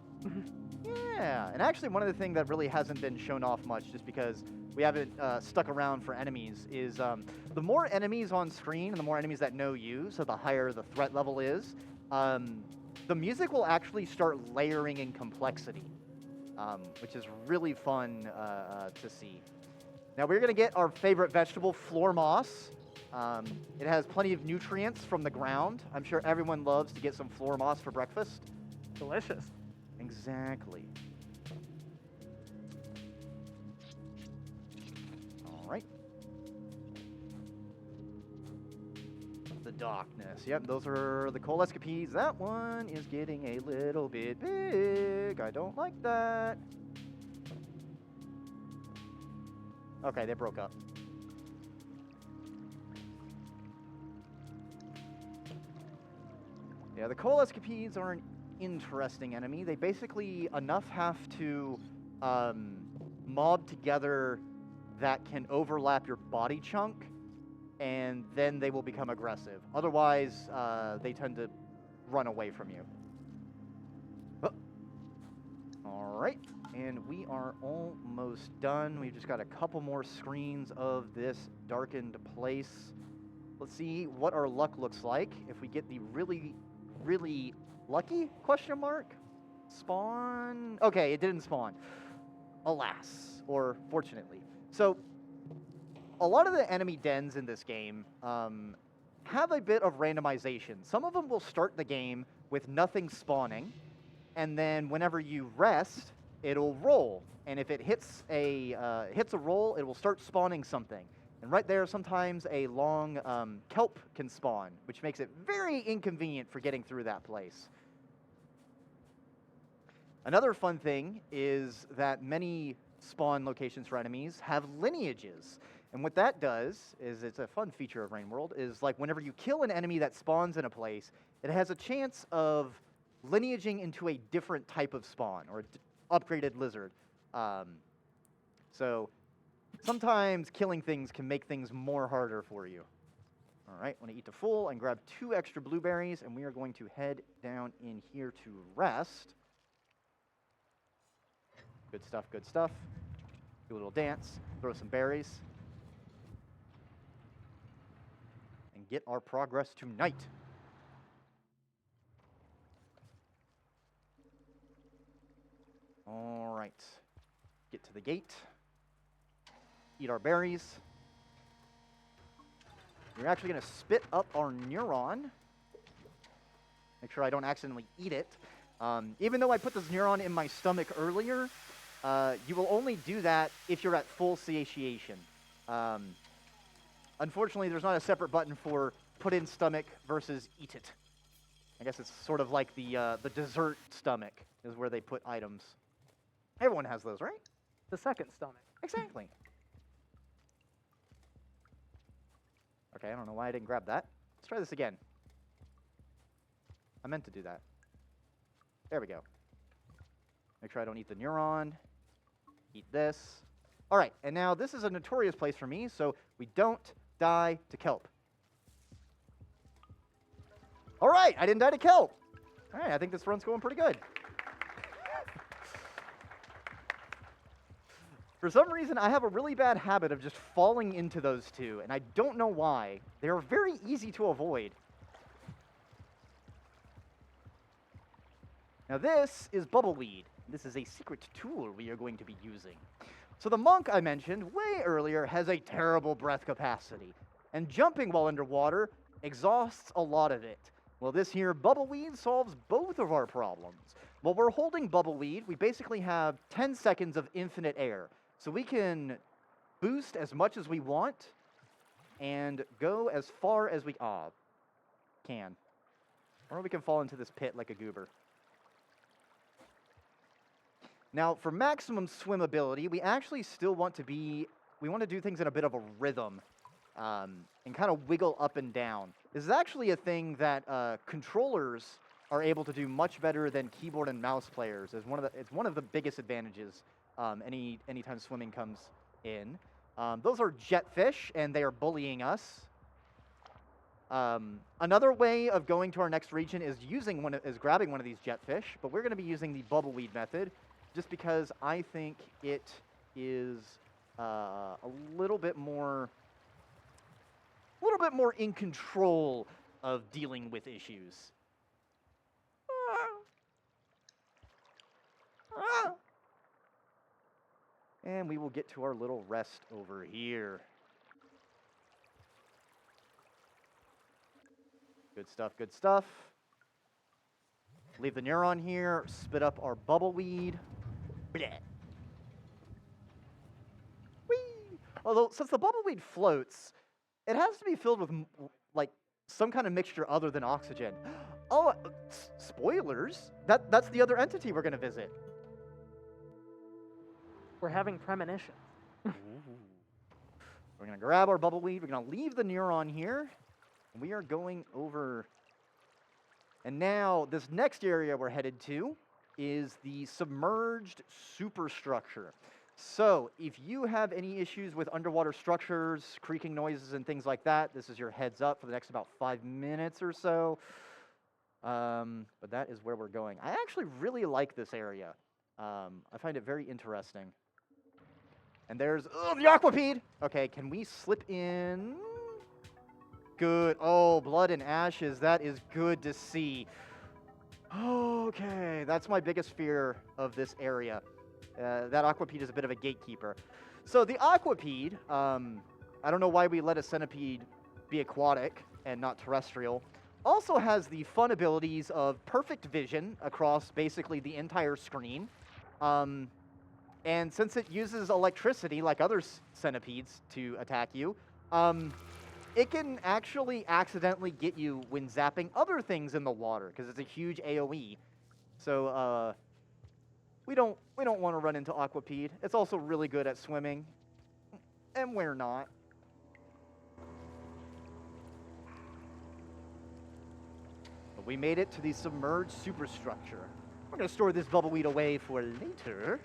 Yeah, and actually one of the things that really hasn't been shown off much, just because we haven't stuck around for enemies, is the more enemies on screen and the more enemies that know you, so the higher the threat level is, the music will actually start layering in complexity, which is really fun to see. Now we're going to get our favorite vegetable, floor moss. It has plenty of nutrients from the ground. I'm sure everyone loves to get some floor moss for breakfast. Delicious. Exactly. All right. The darkness. Yep, those are the coal escapees. That one is getting a little bit big. I don't like that. Okay, they broke up. Yeah, the coal escapees are an interesting enemy. They basically have to mob together that can overlap your body chunk, and then they will become aggressive. Otherwise, they tend to run away from you. Oh. All right, and we are almost done. We've just got a couple more screens of this darkened place. Let's see what our luck looks like if we get the really, really lucky question mark spawn. Okay, it didn't spawn, alas, or fortunately. So a lot of the enemy dens in this game have a bit of randomization. Some of them will start the game with nothing spawning, and then whenever you rest, it'll roll, and if it hits a roll, it will start spawning something. And right there, sometimes a long kelp can spawn, which makes it very inconvenient for getting through that place. Another fun thing is that many spawn locations for enemies have lineages. And what that does is, it's a fun feature of Rain World, is like whenever you kill an enemy that spawns in a place, it has a chance of lineaging into a different type of spawn, or upgraded lizard. So sometimes killing things can make things more harder for you. All right, want to eat to full and grab 2 extra blueberries, and we are going to head down in here to rest. Good stuff, good stuff. Do a little dance, throw some berries, and get our progress tonight. All right. Get to the gate. Eat our berries. We're actually going to spit up our neuron. Make sure I don't accidentally eat it. Even though I put this neuron in my stomach earlier, you will only do that if you're at full satiation. Unfortunately, there's not a separate button for put in stomach versus eat it. I guess it's sort of like the dessert stomach is where they put items. Everyone has those, right? The second stomach. Exactly. Okay, I don't know why I didn't grab that. Let's try this again. I meant to do that. There we go. Make sure I don't eat the neuron. Eat this. All right, and now this is a notorious place for me, so we don't die to kelp. All right, I didn't die to kelp. All right, I think this run's going pretty good. For some reason, I have a really bad habit of just falling into those two, and I don't know why. They're very easy to avoid. Now this is bubbleweed. This is a secret tool we are going to be using. So the monk I mentioned way earlier has a terrible breath capacity, and jumping while underwater exhausts a lot of it. Well, this here bubbleweed solves both of our problems. While we're holding bubbleweed, we basically have 10 seconds of infinite air. So we can boost as much as we want and go as far as we can. Or we can fall into this pit like a goober. Now, for maximum swimmability, we actually still want to do things in a bit of a rhythm and kind of wiggle up and down. This is actually a thing that controllers are able to do much better than keyboard and mouse players. It's one of the biggest advantages anytime swimming comes in. Those are jetfish, and they are bullying us. Another way of going to our next region is grabbing one of these jetfish, but we're going to be using the bubbleweed method, just because I think it is a little bit more in control of dealing with issues. And we will get to our little rest over here. Good stuff, good stuff. Leave the neuron here, spit up our bubbleweed. Bleh. Whee! Although, since the bubbleweed floats, it has to be filled with, like, some kind of mixture other than oxygen. Oh, spoilers! That's the other entity we're going to visit. We're having premonition. We're going to grab our bubbleweed. We're going to leave the neuron here. And we are going over. And now, this next area we're headed to is the submerged superstructure. So, if you have any issues with underwater structures, creaking noises, and things like that, this is your heads up for the next about 5 minutes or so. But that is where we're going. I actually really like this area. I find it very interesting. And there's the aquapede. Okay, can we slip in? Good. Oh, blood and ashes. That is good to see. Okay, that's my biggest fear of this area. That aquapede is a bit of a gatekeeper. So the aquapede, I don't know why we let a centipede be aquatic and not terrestrial, also has the fun abilities of perfect vision across basically the entire screen. And since it uses electricity, like other centipedes, to attack you, it can actually accidentally get you when zapping other things in the water, because it's a huge AoE. So we don't want to run into aquapede. It's also really good at swimming, and we're not. But we made it to the submerged superstructure. We're going to store this bubbleweed away for later.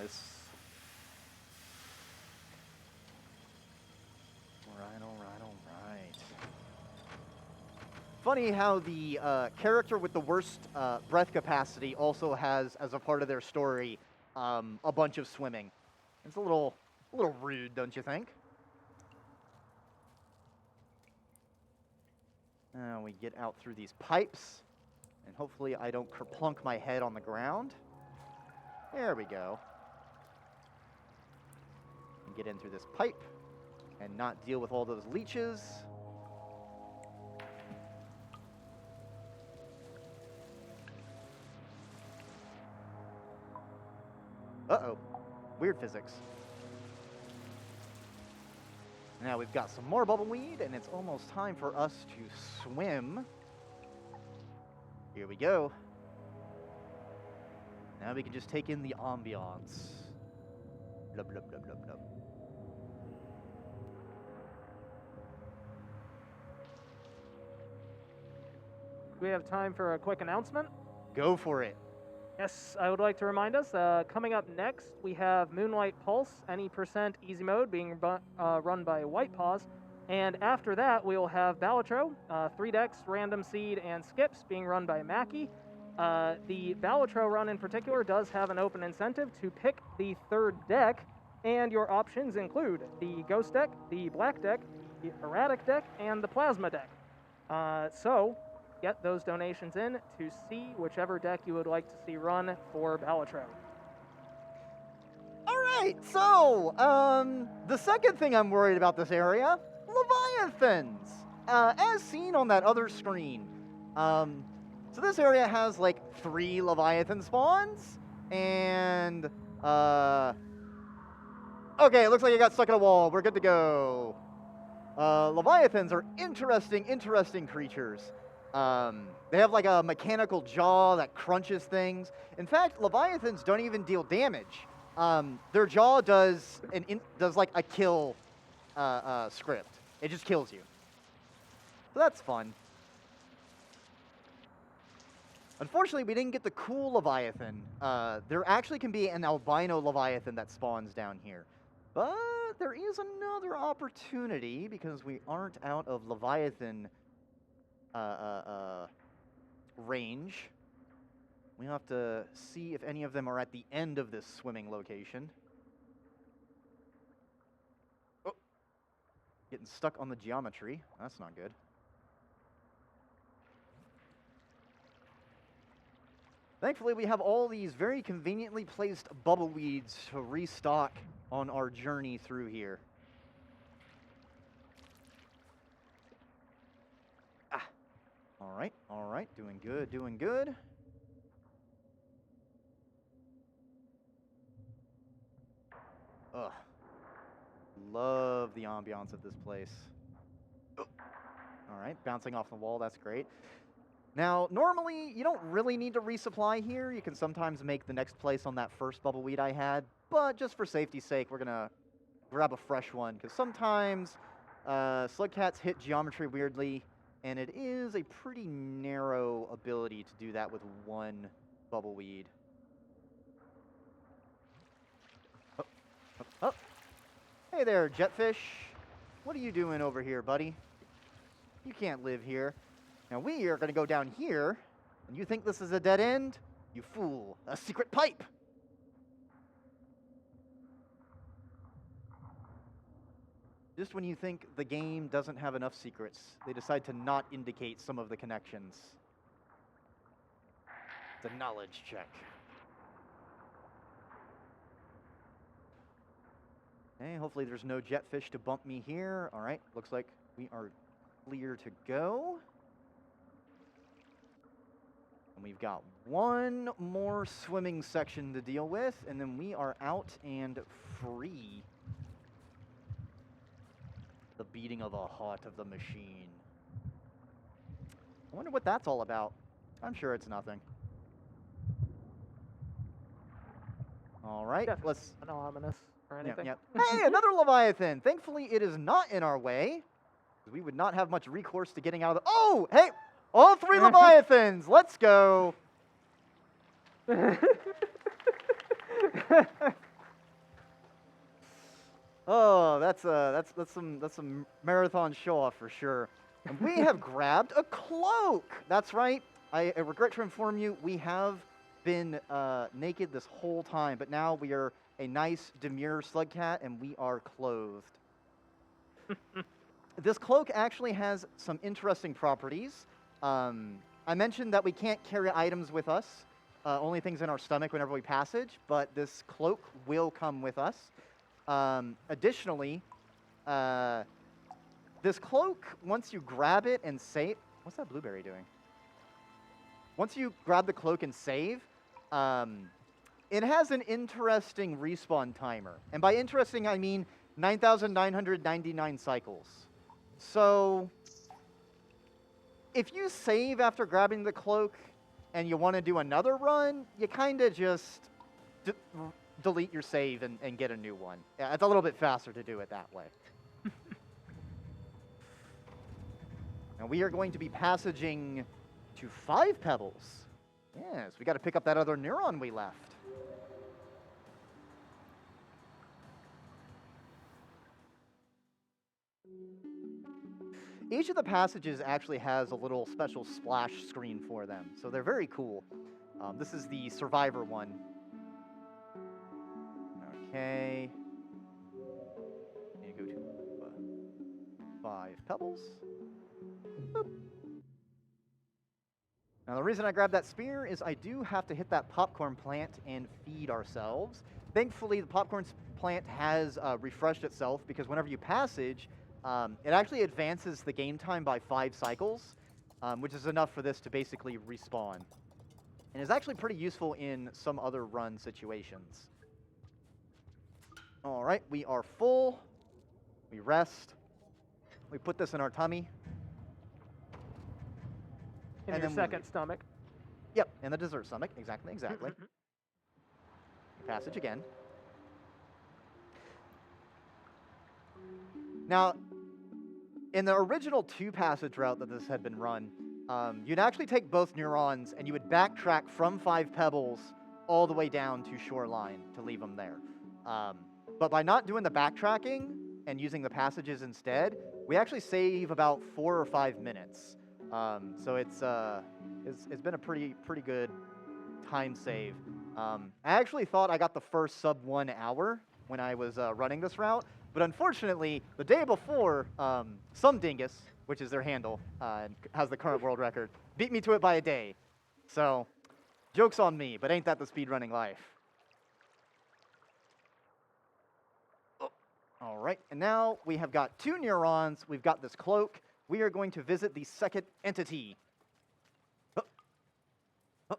Yes. All right. Funny how the character with the worst breath capacity also has, as a part of their story, a bunch of swimming. It's a little rude, don't you think? We get out through these pipes, and hopefully I don't kerplunk my head on the ground. There we go. And get in through this pipe and not deal with all those leeches. Uh-oh. Weird physics. Now we've got some more bubbleweed, and it's almost time for us to swim. Here we go. Now we can just take in the ambiance. Blub, blub, blub, blub, blub. Do we have time for a quick announcement? Go for it. Yes, I would like to remind us, coming up next, we have Moonlight Pulse, any percent easy mode, being run by White Paws. And after that, we will have Balatro, 3 decks, Random Seed, and Skips, being run by Mackie. The Balatro run in particular does have an open incentive to pick the 3rd deck, and your options include the Ghost deck, the Black deck, the Erratic deck, and the Plasma deck. So, get those donations in to see whichever deck you would like to see run for Balatro. All right, so, the second thing I'm worried about this area, Leviathans. As seen on that other screen. So this area has like 3 Leviathan spawns, and, okay, it looks like I got stuck in a wall. We're good to go. Leviathans are interesting creatures. They have like a mechanical jaw that crunches things. In fact, Leviathans don't even deal damage. Their jaw does like a kill script. It just kills you. So that's fun. Unfortunately, we didn't get the cool Leviathan. There actually can be an albino Leviathan that spawns down here. But there is another opportunity because we aren't out of Leviathan range. We have to see if any of them are at the end of this swimming location. Oh, getting stuck on the geometry. That's not good. Thankfully, we have all these very conveniently placed bubbleweeds to restock on our journey through here. All right, doing good. Ugh. Love the ambiance of this place. Oh. All right, bouncing off the wall, that's great. Now, normally, you don't really need to resupply here. You can sometimes make the next place on that first bubbleweed I had, but just for safety's sake, we're gonna grab a fresh one, because sometimes slugcats hit geometry weirdly, and it is a pretty narrow ability to do that with one bubbleweed. Oh. Hey there, Jetfish. What are you doing over here, buddy? You can't live here. Now we are going to go down here, and you think this is a dead end? You fool. A secret pipe! Just when you think the game doesn't have enough secrets, they decide to not indicate some of the connections. It's a knowledge check. Okay, hopefully there's no jetfish to bump me here. All right, looks like we are clear to go. And we've got one more swimming section to deal with, and then we are out and free. The beating of a heart of the machine. I wonder what that's all about. I'm sure it's nothing. All right, let's... Not ominous or anything. Yep. Hey, another Leviathan! Thankfully, it is not in our way. We would not have much recourse to getting out of the... Oh, hey! All 3 Leviathans! Let's go! Oh, that's some marathon show-off for sure. And we have grabbed a cloak! That's right. I regret to inform you, we have been naked this whole time, but now we are a nice, demure slugcat, and we are clothed. This cloak actually has some interesting properties. I mentioned that we can't carry items with us, only things in our stomach whenever we passage, but this cloak will come with us. Additionally, this cloak, once you grab it and save... What's that blueberry doing? Once you grab the cloak and save, it has an interesting respawn timer. And by interesting, I mean 9,999 cycles. So, if you save after grabbing the cloak and you want to do another run, you kind of just delete your save and get a new one. Yeah, it's a little bit faster to do it that way. Now we are going to be passaging to 5 Pebbles. Yes, we got to pick up that other neuron we left. Each of the passages actually has a little special splash screen for them, so they're very cool. This is the Survivor one. Okay. Need to go to 5 Pebbles. Boop. Now the reason I grabbed that spear is I do have to hit that popcorn plant and feed ourselves. Thankfully, the popcorn plant has refreshed itself because whenever you passage, it actually advances the game time by 5 cycles, which is enough for this to basically respawn. And is actually pretty useful in some other run situations. All right, we are full. We rest. We put this in our tummy. In your second stomach. Yep, in the dessert stomach. Exactly. Passage again. Now, in the original 2-passage route that this had been run, you'd actually take both neurons and you would backtrack from 5 Pebbles all the way down to Shoreline to leave them there. But by not doing the backtracking and using the passages instead, we actually save about 4 or 5 minutes. So it's been a pretty good time save. I actually thought I got the first sub 1 hour when I was running this route, but unfortunately, the day before, some dingus, which is their handle, and has the current world record, beat me to it by a day. So, joke's on me, but ain't that the speedrunning life? Oh. All right, and now we have got 2 neurons, we've got this cloak. We are going to visit the second entity. Oh. Oh.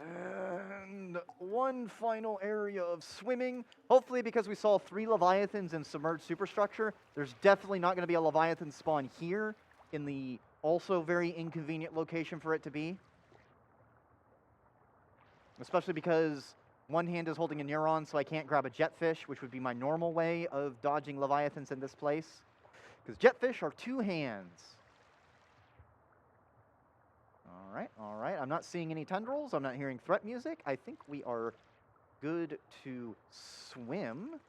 And one final area of swimming. Hopefully, because we saw 3 Leviathans in submerged superstructure, there's definitely not going to be a Leviathan spawn here in the also very inconvenient location for it to be. Especially because one hand is holding a neuron, so I can't grab a jetfish, which would be my normal way of dodging Leviathans in this place. Because jetfish are 2 hands. All right. I'm not seeing any tendrils. I'm not hearing threat music. I think we are good to swim.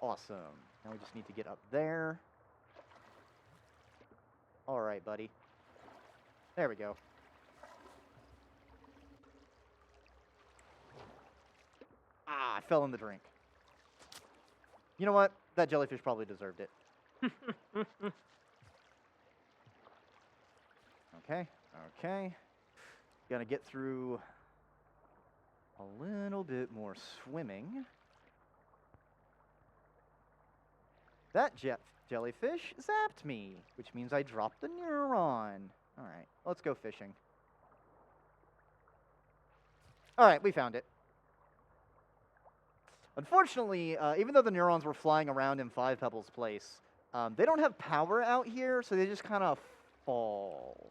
Awesome. Now we just need to get up there. All right, buddy. There we go. Ah, I fell in the drink. You know what? That jellyfish probably deserved it. Okay. Gonna get through a little bit more swimming. That jellyfish zapped me, which means I dropped the neuron. All right, let's go fishing. All right, we found it. Unfortunately, even though the neurons were flying around in 5 Pebbles Place, they don't have power out here, so they just kind of fall.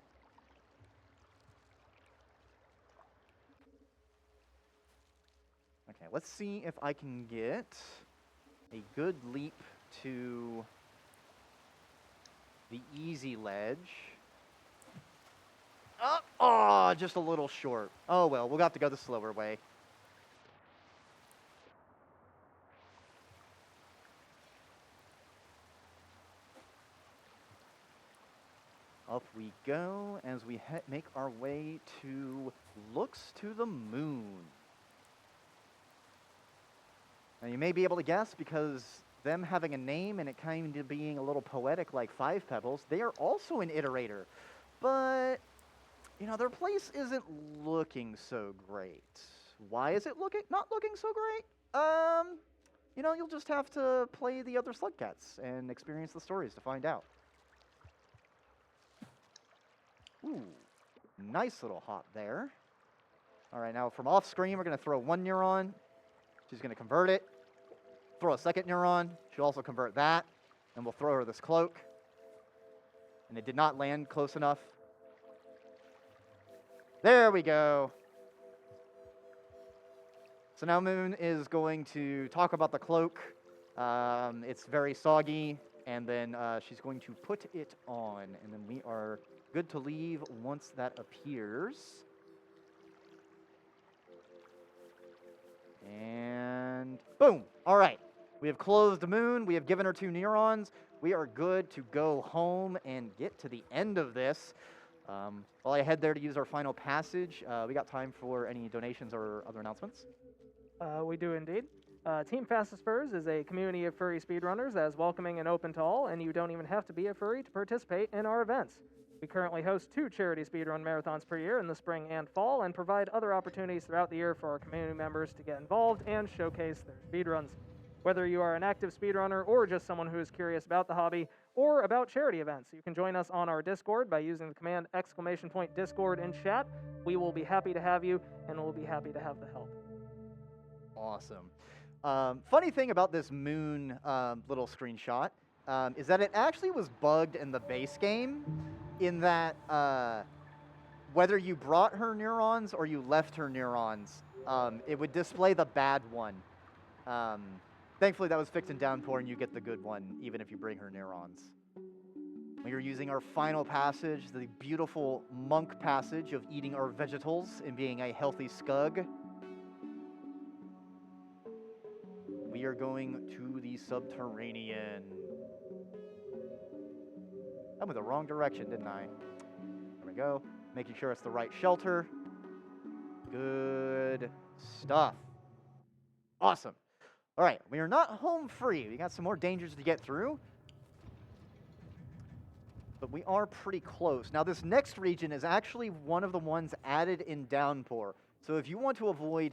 Okay, let's see if I can get a good leap to the easy ledge. Oh, just a little short. Oh well, we'll have to go the slower way. Up we go as we make our way to Looks to the Moon. Now, you may be able to guess because them having a name and it kind of being a little poetic like Five Pebbles, they are also an iterator. But, you know, their place isn't looking so great. Why is it not looking so great? You know, you'll just have to play the other Slugcats and experience the stories to find out. Ooh, nice little hop there. All right, now from off screen, we're going to throw one neuron. She's going to convert it. Throw a second neuron. She'll also convert that. And we'll throw her this cloak. And it did not land close enough. There we go. So now Moon is going to talk about the cloak. It's very soggy. And then she's going to put it on. And then we are good to leave once that appears. And boom. All right. We have closed the Moon. We have given her 2 neurons. We are good to go home and get to the end of this. While I head there to use our final passage, we got time for any donations or other announcements? We do indeed. Team Fastest Furs is a community of furry speedrunners that is welcoming and open to all, and you don't even have to be a furry to participate in our events. We currently host 2 charity speedrun marathons per year in the spring and fall, and provide other opportunities throughout the year for our community members to get involved and showcase their speedruns. Whether you are an active speedrunner or just someone who is curious about the hobby or about charity events, you can join us on our Discord by using the command !Discord in chat. We will be happy to have you, and we'll be happy to have the help. Awesome. Funny thing about this Moon little screenshot is that it actually was bugged in the base game, in that whether you brought her neurons or you left her neurons, it would display the bad one. Thankfully, that was fixed in Downpour, and you get the good one, even if you bring her neurons. We are using our final passage, the beautiful monk passage of eating our vegetables and being a healthy scug. We are going to the subterranean. I went the wrong direction, didn't I? There we go. Making sure it's the right shelter. Good stuff. Awesome. All right, we are not home free. We got some more dangers to get through. But we are pretty close. Now, this next region is actually one of the ones added in Downpour. So if you want to avoid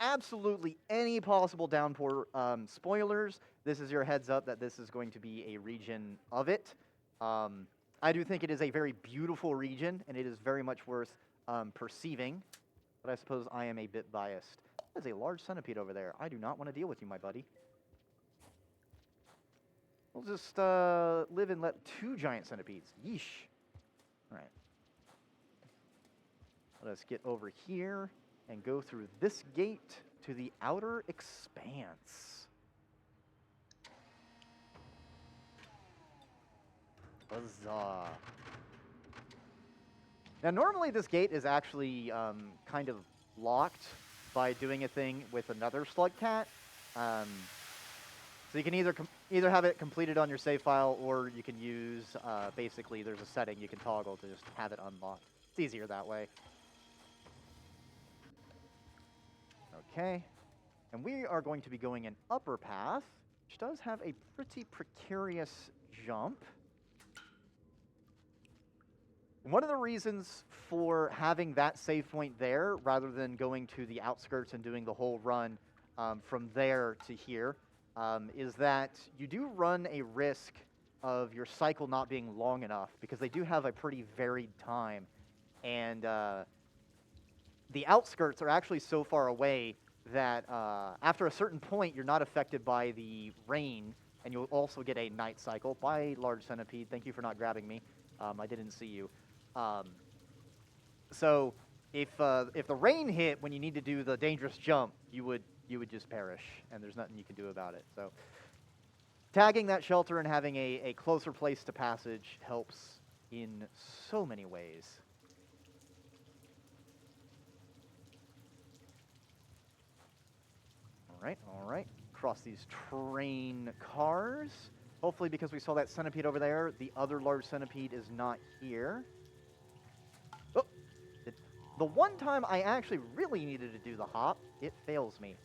absolutely any possible Downpour spoilers, this is your heads up that this is going to be a region of it. I do think it is a very beautiful region, and it is very much worth perceiving. But I suppose I am a bit biased. There's a large centipede over there. I do not want to deal with you, my buddy. We'll just live and let 2 giant centipedes. Yeesh. All right. Let us get over here and go through this gate to the outer expanse. Huzzah. Now, normally this gate is actually kind of locked by doing a thing with another Slugcat. So you can either have it completed on your save file, or you can use, basically, there's a setting you can toggle to just have it unlocked. It's easier that way. Okay. And we are going to be going an upper path, which does have a pretty precarious jump. One of the reasons for having that save point there, rather than going to the outskirts and doing the whole run from there to here, is that you do run a risk of your cycle not being long enough, because they do have a pretty varied time. And the outskirts are actually so far away that after a certain point, you're not affected by the rain, and you'll also get a night cycle. Bye, large centipede. Thank you for not grabbing me. I didn't see you. So if the rain hit when you need to do the dangerous jump, you would just perish, and there's nothing you can do about it. So tagging that shelter and having a closer place to passage helps in so many ways. All right. Cross these train cars. Hopefully, because we saw that centipede over there, the other large centipede is not here. Oh, the one time I actually really needed to do the hop, it fails me.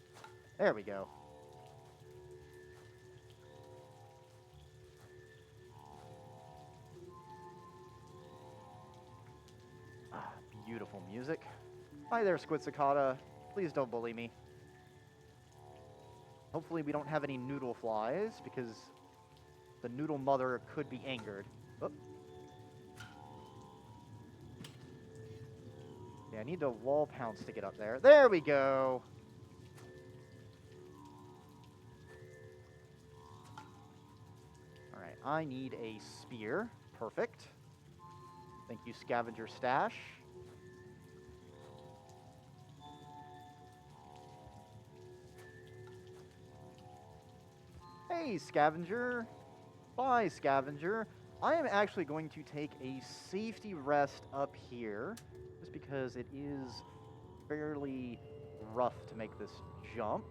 There we go. Ah, beautiful music. Hi there, Squidcicada. Please don't bully me. Hopefully we don't have any noodle flies, because the noodle mother could be angered. Oh. Yeah, I need to wall pounce to get up there. There we go. All right, I need a spear. Perfect. Thank you, Scavenger Stash. Hey, Scavenger. Bye, Scavenger. I am actually going to take a safety rest up here, just because it is fairly rough to make this jump.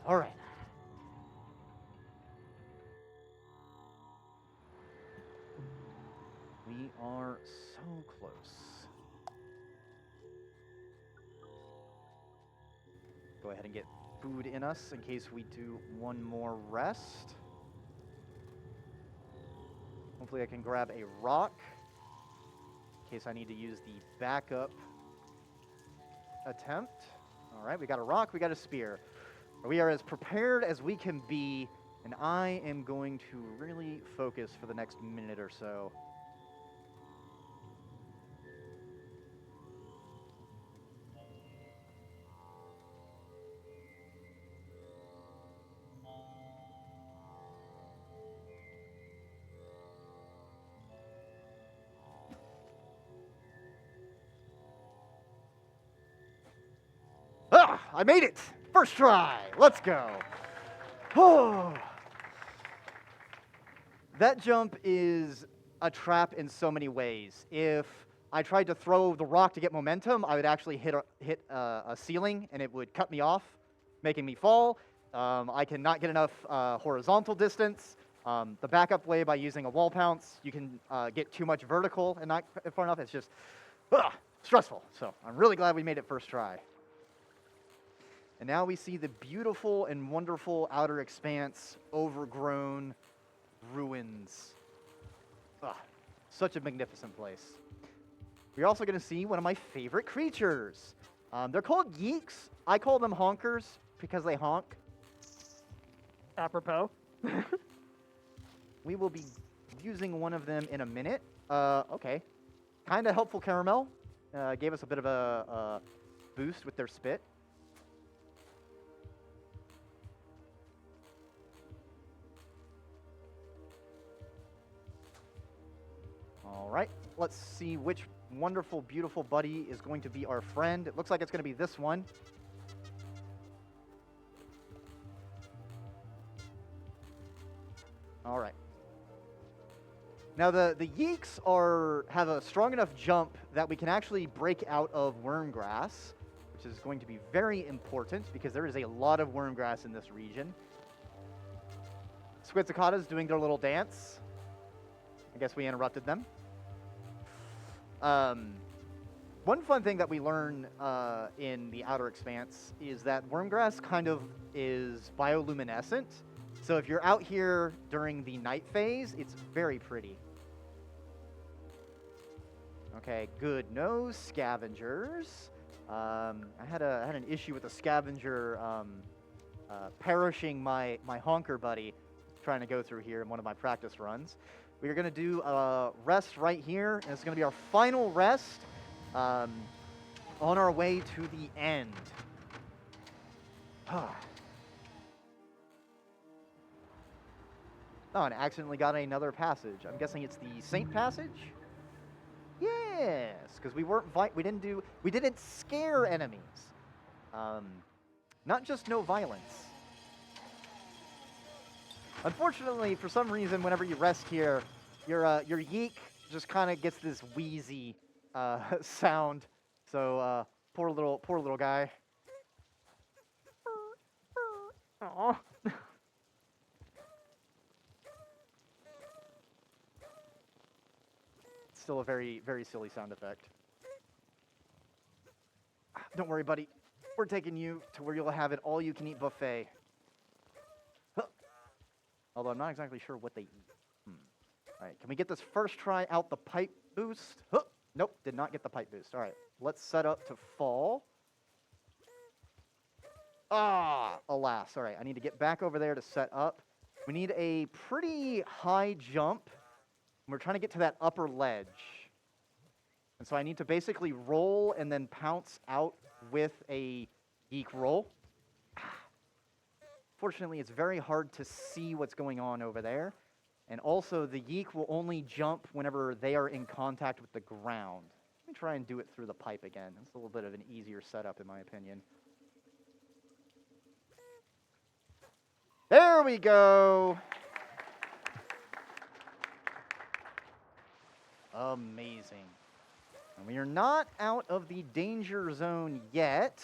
All right. We are so close. Go ahead and get food in us in case we do one more rest. Hopefully I can grab a rock in case I need to use the backup attempt. All right, we got a rock, we got a spear. We are as prepared as we can be, and I am going to really focus for the next minute or so. Ah, I made it! First try! Let's go! Oh. That jump is a trap in so many ways. If I tried to throw the rock to get momentum, I would actually hit a ceiling, and it would cut me off, making me fall. I cannot get enough horizontal distance. The backup way, by using a wall pounce, you can get too much vertical and not far enough. It's just stressful. So I'm really glad we made it first try. And now we see the beautiful and wonderful outer expanse, overgrown ruins. Such a magnificent place. We're also going to see one of my favorite creatures. They're called yeeks. I call them honkers because they honk. Apropos. We will be using one of them in a minute. Okay. Kind of helpful caramel. Gave us a bit of a boost with their spit. All right, let's see which wonderful, beautiful buddy is going to be our friend. It looks like it's going to be this one. All right. Now the yeeks have a strong enough jump that we can actually break out of wormgrass, which is going to be very important because there is a lot of wormgrass in this region. Squidcicada's doing their little dance. I guess we interrupted them. One fun thing that we learn in the Outer Expanse is that wormgrass kind of is bioluminescent. So if you're out here during the night phase, it's very pretty. Okay, good. No scavengers. I had an issue with a scavenger perishing my honker buddy trying to go through here in one of my practice runs. We are going to do a rest right here, and it's going to be our final rest on our way to the end. Oh, and I accidentally got another passage. I'm guessing it's the Saint Passage? Yes, because we didn't scare enemies. Not just no violence. Unfortunately, for some reason, whenever you rest here, your yeek just kind of gets this wheezy sound. So poor little guy. Aw. still a very, very silly sound effect. Don't worry, buddy. We're taking you to where you'll have an all-you-can-eat buffet. Huh. Although I'm not exactly sure what they eat. All right, can we get this first try out the pipe boost? Huh. Nope, did not get the pipe boost. All right, let's set up to fall. Ah, alas. All right, I need to get back over there to set up. We need a pretty high jump. We're trying to get to that upper ledge. And so I need to basically roll and then pounce out with a geek roll. Fortunately, it's very hard to see what's going on over there. And also, the yeek will only jump whenever they are in contact with the ground. Let me try and do it through the pipe again. It's a little bit of an easier setup, in my opinion. There we go. Amazing. And we are not out of the danger zone yet.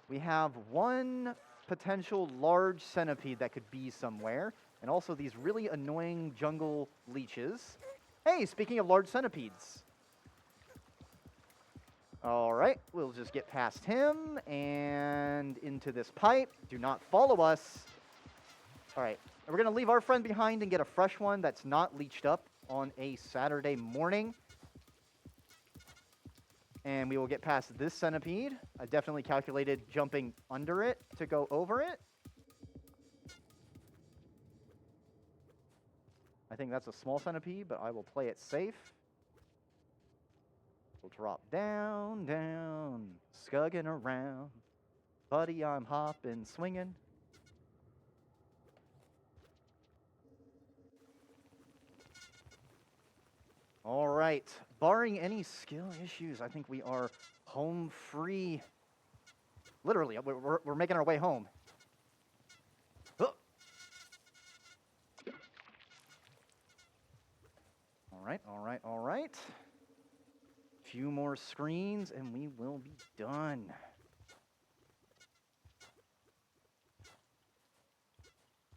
We have one potential large centipede that could be somewhere, and also these really annoying jungle leeches. Hey, speaking of large centipedes. All right, we'll just get past him and into this pipe. Do not follow us. All right, we're going to leave our friend behind and get a fresh one that's not leeched up on a Saturday morning. And we will get past this centipede. I definitely calculated jumping under it to go over it. I think that's a small centipede, but I will play it safe. We'll drop down, down, scugging around. Buddy, I'm hopping, swinging. All right, barring any skill issues, I think we are home free. Literally, we're making our way home. All right. Few more screens and we will be done.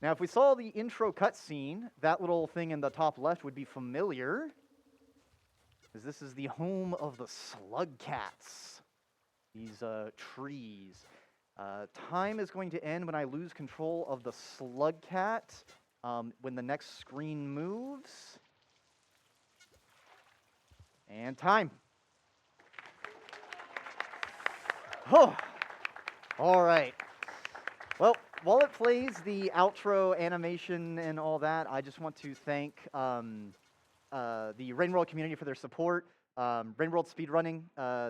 Now, if we saw the intro cutscene, that little thing in the top left would be familiar, because this is the home of the slug cats. These trees. Time is going to end when I lose control of the slug cat. When the next screen moves. And time. Oh. All right. Well, while it plays the outro animation and all that, I just want to thank the Rain World community for their support. Rain World Speedrunning,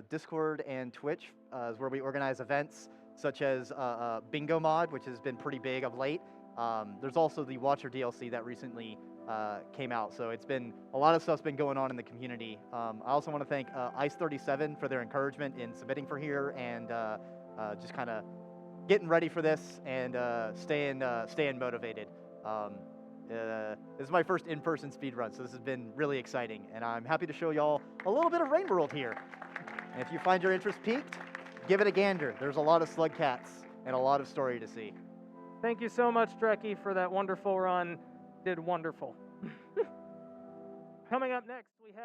Discord, and Twitch is where we organize events such as Bingo Mod, which has been pretty big of late. There's also the Watcher DLC that recently came out, so it's been a lot of stuff's been going on in the community. I also want to thank Ice37 for their encouragement in submitting for here and just kind of getting ready for this and staying motivated. This is my first in-person speedrun, so this has been really exciting, and I'm happy to show y'all a little bit of Rain World here. And if you find your interest piqued, give it a gander. There's a lot of slug cats and a lot of story to see. Thank you so much, Dreki, for that wonderful run. Did wonderful. Coming up next, we have